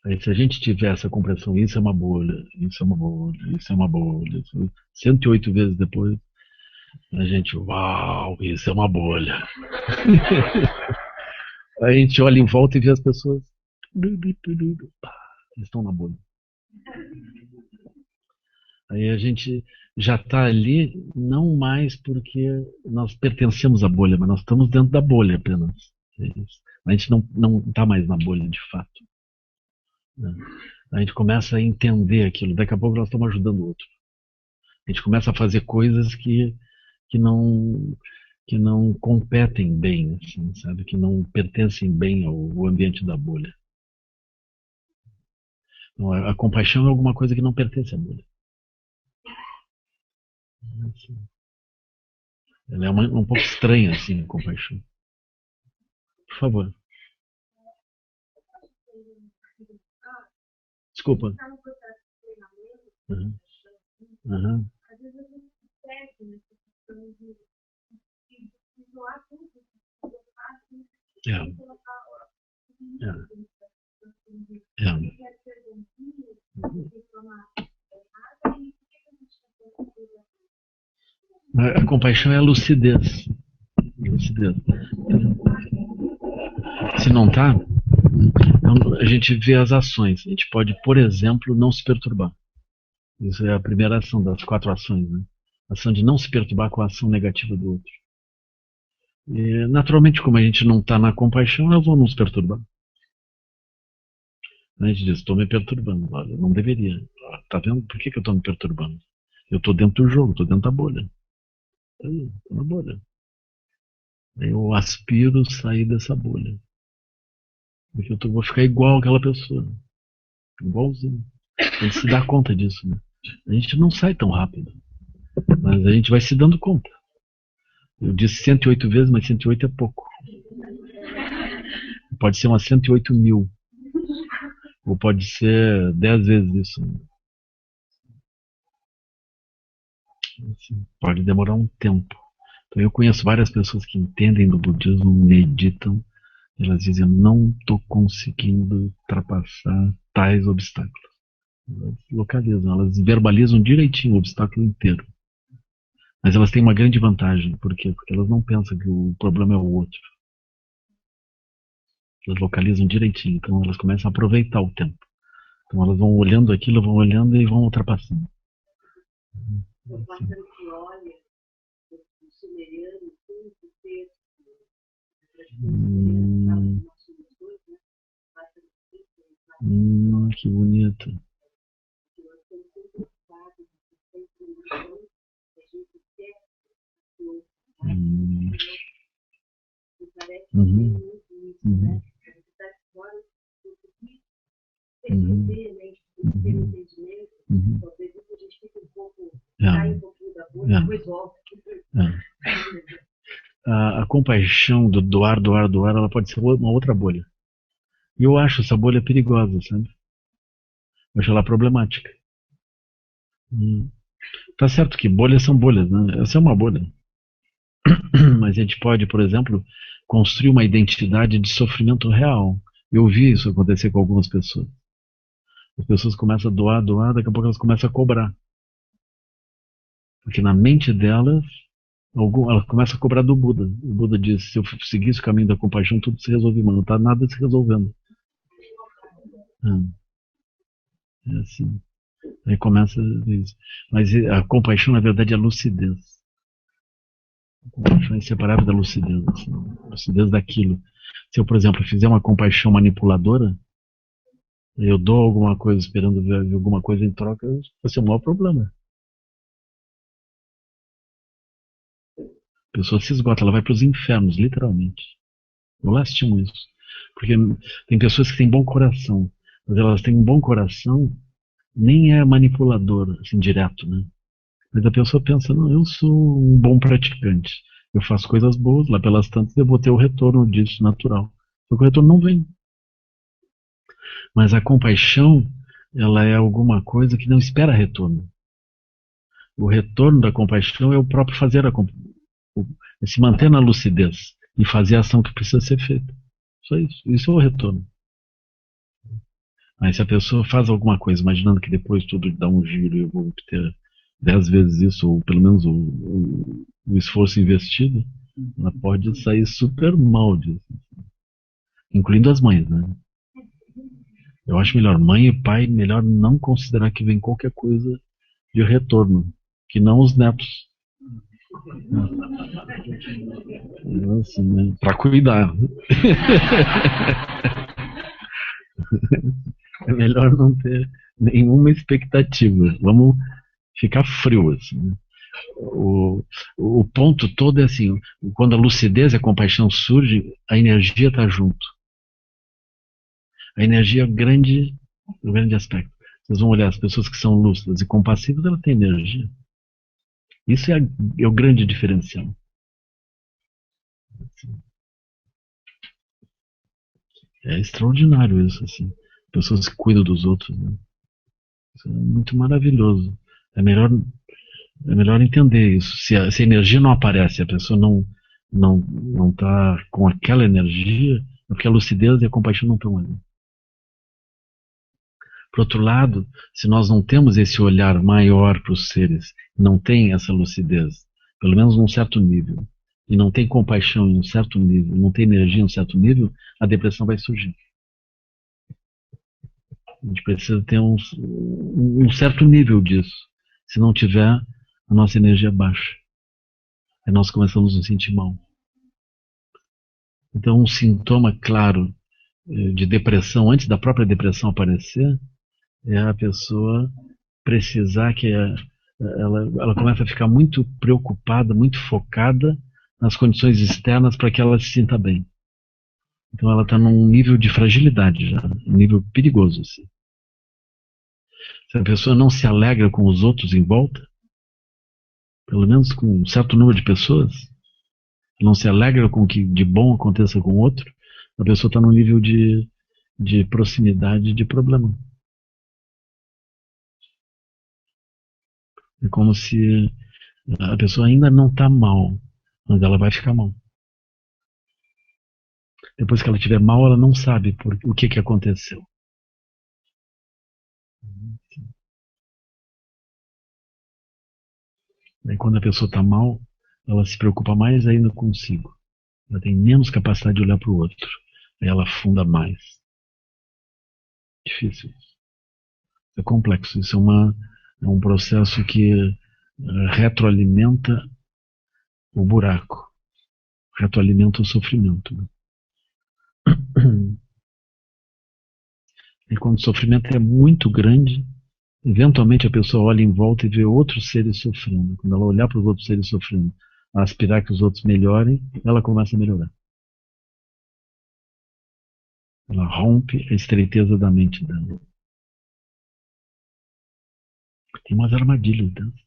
Aí se a gente tiver essa compreensão, isso é uma bolha, isso é uma bolha, isso é uma bolha, isso, 108 vezes depois, a gente, uau, isso é uma bolha. Aí a gente olha em volta e vê as pessoas, estão na bolha. Aí a gente já está ali, não mais porque nós pertencemos à bolha, mas nós estamos dentro da bolha apenas. É isso. A gente não está mais na bolha de fato, né? A gente começa a entender aquilo. Daqui a pouco nós estamos ajudando o outro. A gente começa a fazer coisas que não que não competem bem, assim, sabe? Que não pertencem bem ao ambiente da bolha. Então, a compaixão é alguma coisa que não pertence à bolha. Ela é um pouco estranha, assim, a compaixão. Por favor. Desculpa. Está no processo de treinamento, Uhum. Uhum. às vezes a gente se perde nessa questão de doar tudo, de fácil, É, e colocar é. quem quer ser bonzinho, de forma errada, e por que a gente não pode fazer A compaixão é a lucidez. Lucidez. Se não tá, então a gente vê as ações. A gente pode, por exemplo, não se perturbar. Isso é a primeira ação das 4 ações, né? A ação de não se perturbar com a ação negativa do outro. E, naturalmente, como a gente não está na compaixão, eu vou nos perturbar. A gente diz, estou me perturbando. Olha, não deveria. Tá vendo? Por que eu estou me perturbando? Eu estou dentro do jogo, estou dentro da bolha. Estou na bolha. Aí eu aspiro sair dessa bolha. Porque vou ficar igual aquela pessoa. Igualzinho. A gente se dá conta disso, né? A gente não sai tão rápido. Mas a gente vai se dando conta. Eu disse 108 vezes, mas 108 é pouco. Pode ser umas 108 mil. Ou pode ser 10 vezes isso. Assim, pode demorar um tempo. Então eu conheço várias pessoas que entendem do budismo, meditam, e elas dizem, não estou conseguindo ultrapassar tais obstáculos. Elas localizam, elas verbalizam direitinho o obstáculo inteiro. Mas elas têm uma grande vantagem. Por quê? Porque elas não pensam que o problema é o outro. Elas localizam direitinho, então elas começam a aproveitar o tempo. Então elas vão olhando aquilo, vão olhando e vão ultrapassando. bastante olha, o sumeriano, tudo, porque Que bonito. Uhum. Uhum. A compaixão do doar, ela pode ser uma outra bolha. E eu acho essa bolha perigosa, sabe? Eu acho ela problemática. Tá certo que bolhas são bolhas, né? Essa é uma bolha. Mas a gente pode, por exemplo, construir uma identidade de sofrimento real. Eu vi isso acontecer com algumas pessoas. As pessoas começam a doar, daqui a pouco elas começam a cobrar. Porque na mente delas, elas começam a cobrar do Buda. O Buda diz, se eu seguisse o caminho da compaixão, tudo se resolve, mas não está nada se resolvendo. É assim. Aí começa isso. Mas a compaixão, na verdade, é a lucidez. A compaixão é inseparável da lucidez. Assim. A lucidez daquilo. Se eu, por exemplo, fizer uma compaixão manipuladora, eu dou alguma coisa esperando ver alguma coisa em troca, vai ser o maior problema. A pessoa se esgota, ela vai para os infernos, literalmente. Eu lastimo isso. Porque tem pessoas que têm bom coração, mas elas têm um bom coração, nem é manipulador, assim, direto, né? Mas a pessoa pensa, não, eu sou um bom praticante. Eu faço coisas boas, lá pelas tantas eu vou ter o retorno disso, natural. Só que o retorno não vem. Mas a compaixão, ela é alguma coisa que não espera retorno. O retorno da compaixão é o próprio fazer é se manter na lucidez e fazer a ação que precisa ser feita. Só isso. Isso é o retorno. Aí se a pessoa faz alguma coisa, imaginando que depois tudo dá um giro e eu vou obter 10 vezes isso, ou pelo menos o esforço investido, ela pode sair super mal disso. Incluindo as mães, né? Eu acho melhor mãe e pai, melhor não considerar que vem qualquer coisa de retorno, que não os netos. Assim, né? Para cuidar. É melhor não ter nenhuma expectativa. Vamos ficar frio. Assim, né? O ponto todo é assim: quando a lucidez e a compaixão surge, a energia está junto. A energia é o grande aspecto. Vocês vão olhar as pessoas que são lúcidas e compassivas, elas têm energia. Isso é o grande diferencial. É extraordinário isso, assim. Pessoas que cuidam dos outros, né? Isso é muito maravilhoso. É melhor entender isso. Se a energia não aparece, a pessoa não está com aquela energia, é porque a lucidez e a compaixão não estão ali. Por outro lado, se nós não temos esse olhar maior para os seres, não tem essa lucidez, pelo menos num certo nível, e não tem compaixão em um certo nível, não tem energia em um certo nível, a depressão vai surgir. A gente precisa ter um certo nível disso. Se não tiver, a nossa energia baixa. Aí nós começamos a nos sentir mal. Então, um sintoma claro de depressão, antes da própria depressão aparecer, é a pessoa precisar que ela começa a ficar muito preocupada, muito focada nas condições externas para que ela se sinta bem. Então ela está num nível de fragilidade já, um nível perigoso. Assim. Se a pessoa não se alegra com os outros em volta, pelo menos com um certo número de pessoas, não se alegra com o que de bom aconteça com o outro, a pessoa está num nível de proximidade de problema. É como se a pessoa ainda não está mal, mas ela vai ficar mal. Depois que ela estiver mal, ela não sabe o que aconteceu. Aí quando a pessoa está mal, ela se preocupa mais ainda consigo. Ela tem menos capacidade de olhar para o outro. Aí ela afunda mais. Difícil. É complexo. Isso é um processo que retroalimenta o buraco. Retroalimenta o sofrimento. E quando o sofrimento é muito grande, eventualmente a pessoa olha em volta e vê outros seres sofrendo. Quando ela olhar para os outros seres sofrendo, aspirar que os outros melhorem, ela começa a melhorar. Ela rompe a estreiteza da mente dela. Tem umas armadilhas dentro.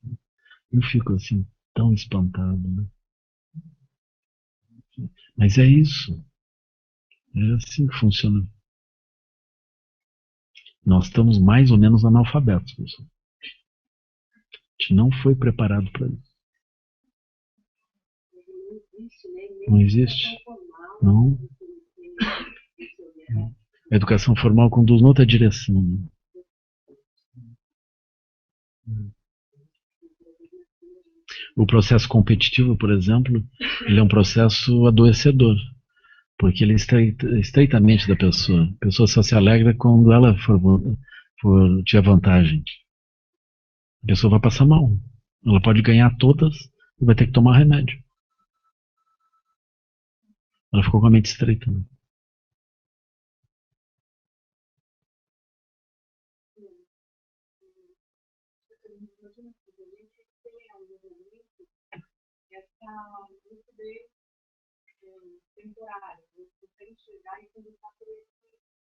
Eu fico assim, tão espantado, né? Mas é isso. É assim que funciona. Nós estamos mais ou menos analfabetos, pessoal. A gente não foi preparado para isso. Não existe. Não. A educação formal conduz noutra direção. Né? O processo competitivo, por exemplo, ele é um processo adoecedor, porque ele é estreitamente da pessoa. A pessoa só se alegra quando ela tiver vantagem. A pessoa vai passar mal. Ela pode ganhar todas e vai ter que tomar remédio. Ela ficou com a mente estreita. Né?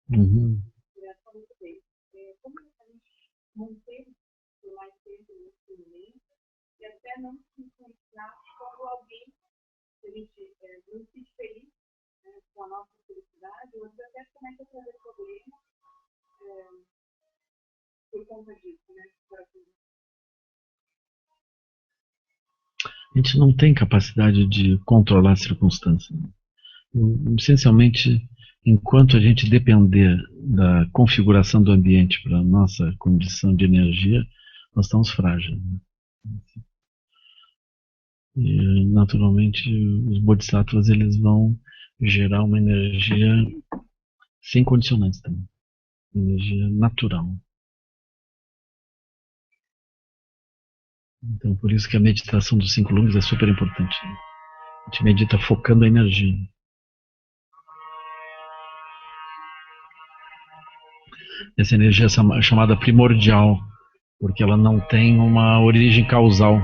Uhum. A gente não tem capacidade de controlar as circunstâncias. Essencialmente, enquanto a gente depender da configuração do ambiente para a nossa condição de energia, nós estamos frágeis. Né? E, naturalmente, os bodhisattvas eles vão gerar uma energia sem condicionantes também. Energia natural. Então, por isso que a meditação dos 5 lumes é super importante. Né? A gente medita focando a energia. Essa energia é chamada primordial, porque ela não tem uma origem causal.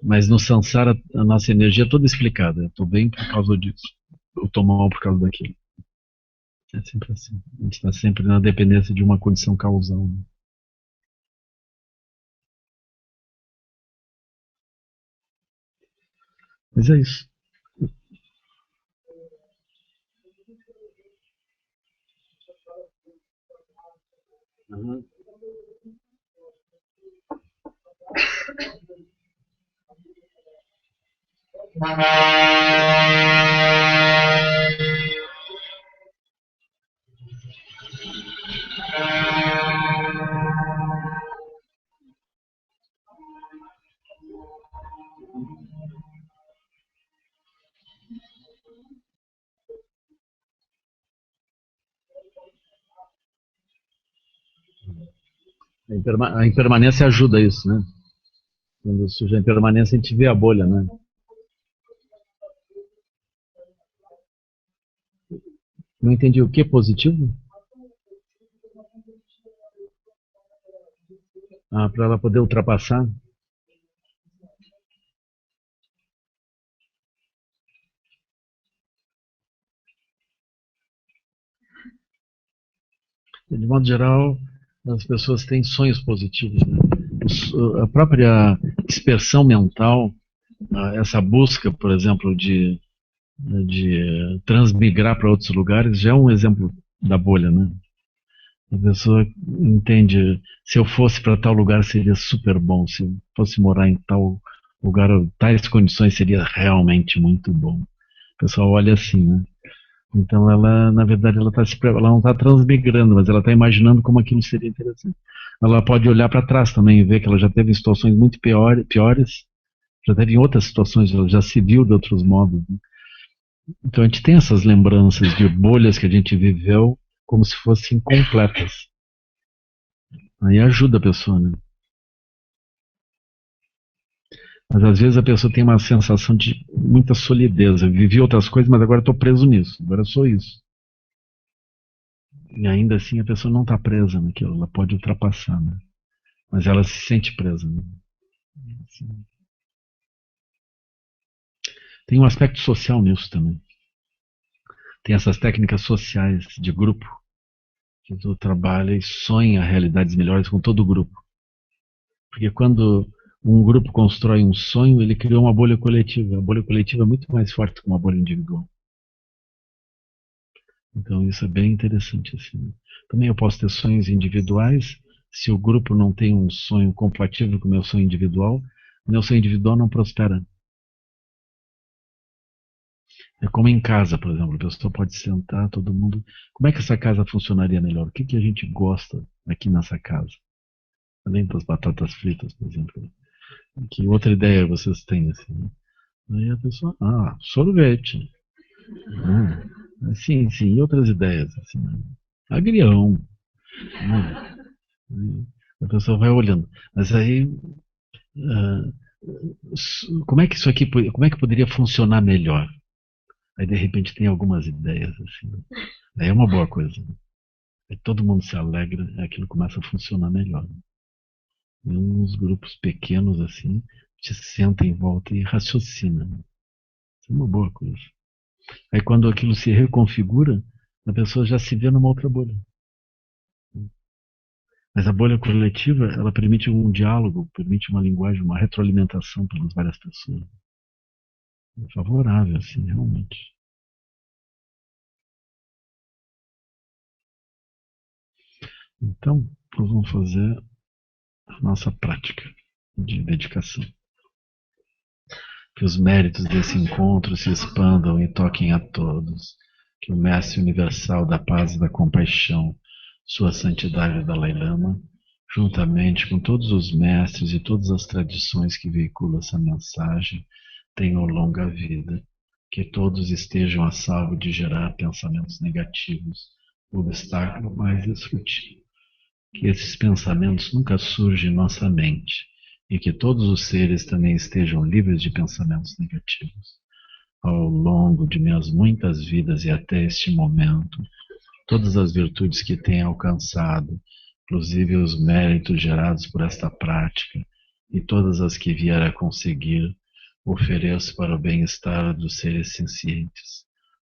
Mas no Sansara, a nossa energia é toda explicada. Eu estou bem por causa disso. Eu estou mal por causa daquilo. É sempre assim. A gente está sempre na dependência de uma condição causal. Né? Mas é isso. Uhum. A impermanência ajuda isso, né? Quando surge a impermanência, a gente vê a bolha, né? Não entendi o que positivo? Ah, para ela poder ultrapassar. De modo geral, as pessoas têm sonhos positivos. Né? A própria dispersão mental, essa busca, por exemplo, de transmigrar para outros lugares, já é um exemplo da bolha, né? A pessoa entende, se eu fosse para tal lugar seria super bom, se eu fosse morar em tal lugar, tais condições seria realmente muito bom. O pessoal olha assim, né? Então ela, na verdade, ela não está transmigrando, mas ela está imaginando como aquilo seria interessante. Ela pode olhar para trás também e ver que ela já teve situações muito piores, já teve em outras situações, ela já se viu de outros modos. Né? Então a gente tem essas lembranças de bolhas que a gente viveu como se fossem completas. Aí ajuda a pessoa, né? Mas às vezes a pessoa tem uma sensação de muita solidez. Eu vivi outras coisas, mas agora estou preso nisso. Agora eu sou isso. E ainda assim a pessoa não está presa naquilo. Ela pode ultrapassar, né? Mas ela se sente presa. Né? Assim. Tem um aspecto social nisso também. Tem essas técnicas sociais de grupo que tu trabalha e sonha realidades melhores com todo o grupo. Porque quando um grupo constrói um sonho, ele cria uma bolha coletiva. A bolha coletiva é muito mais forte que uma bolha individual. Então isso é bem interessante assim. Também eu posso ter sonhos individuais. Se o grupo não tem um sonho compatível com o meu sonho individual não prospera. É como em casa, por exemplo, a pessoa pode sentar, todo mundo. Como é que essa casa funcionaria melhor? O que, que a gente gosta aqui nessa casa? Além das batatas fritas, por exemplo. Que outra ideia vocês têm assim? Né? Aí a pessoa, sorvete. Sim, sim, e outras ideias assim, né? Agrião. Né? A pessoa vai olhando. Mas aí, ah, como é que isso aqui, como é que poderia funcionar melhor? Aí de repente tem algumas ideias assim. Né? Aí é uma boa coisa. Né? Aí todo mundo se alegra, aquilo começa a funcionar melhor. Né? E uns grupos pequenos assim, te senta em volta e raciocina. Né? Isso é uma boa coisa. Aí quando aquilo se reconfigura, a pessoa já se vê numa outra bolha. Mas a bolha coletiva, ela permite um diálogo, permite uma linguagem, uma retroalimentação pelas várias pessoas. É favorável, assim, realmente. Então, nós vamos fazer a nossa prática de dedicação. Que os méritos desse encontro se expandam e toquem a todos. Que o Mestre Universal da Paz e da Compaixão, Sua Santidade Dalai Lama, juntamente com todos os mestres e todas as tradições que veiculam essa mensagem, tenham longa vida. Que todos estejam a salvo de gerar pensamentos negativos, o obstáculo mais destrutivo. Que esses pensamentos nunca surjam em nossa mente e que todos os seres também estejam livres de pensamentos negativos. Ao longo de minhas muitas vidas e até este momento, todas as virtudes que tenho alcançado, inclusive os méritos gerados por esta prática, e todas as que vier a conseguir, ofereço para o bem-estar dos seres sencientes.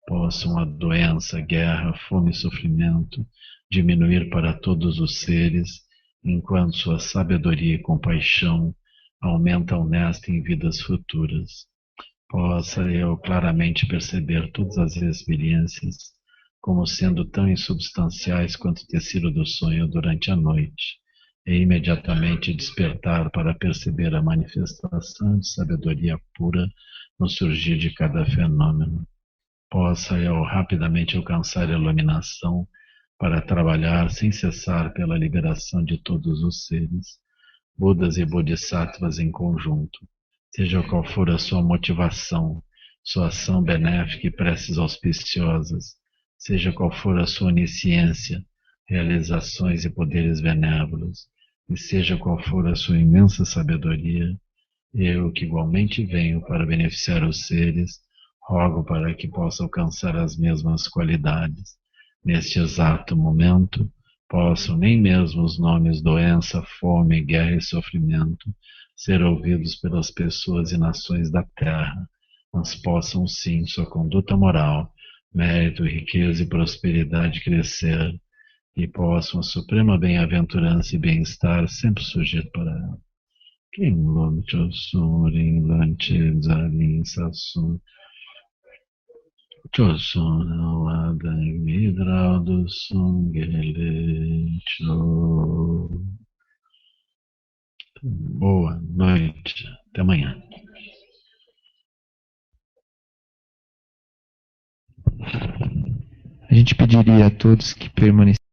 Possam a doença, guerra, fome e sofrimento diminuir para todos os seres, enquanto sua sabedoria e compaixão aumentam nesta em vidas futuras. Possa eu claramente perceber todas as experiências como sendo tão insubstanciais quanto o tecido do sonho durante a noite, e imediatamente despertar para perceber a manifestação de sabedoria pura no surgir de cada fenômeno. Possa eu rapidamente alcançar a iluminação para trabalhar sem cessar pela liberação de todos os seres, Budas e Bodhisattvas em conjunto, seja qual for a sua motivação, sua ação benéfica e preces auspiciosas, seja qual for a sua onisciência, realizações e poderes benévolos, e seja qual for a sua imensa sabedoria, eu, que igualmente venho para beneficiar os seres, rogo para que possa alcançar as mesmas qualidades. Neste exato momento, possam nem mesmo os nomes doença, fome, guerra e sofrimento ser ouvidos pelas pessoas e nações da terra, mas possam sim sua conduta moral, mérito, riqueza e prosperidade crescer, e possam a suprema bem-aventurança e bem-estar sempre surgir para ela. Kim Lom Chosun Ring Lan Che Zalin Sasun Chosun Awada Midral do Sungele Cho. Boa noite, até amanhã. A gente pediria a todos que permanecessem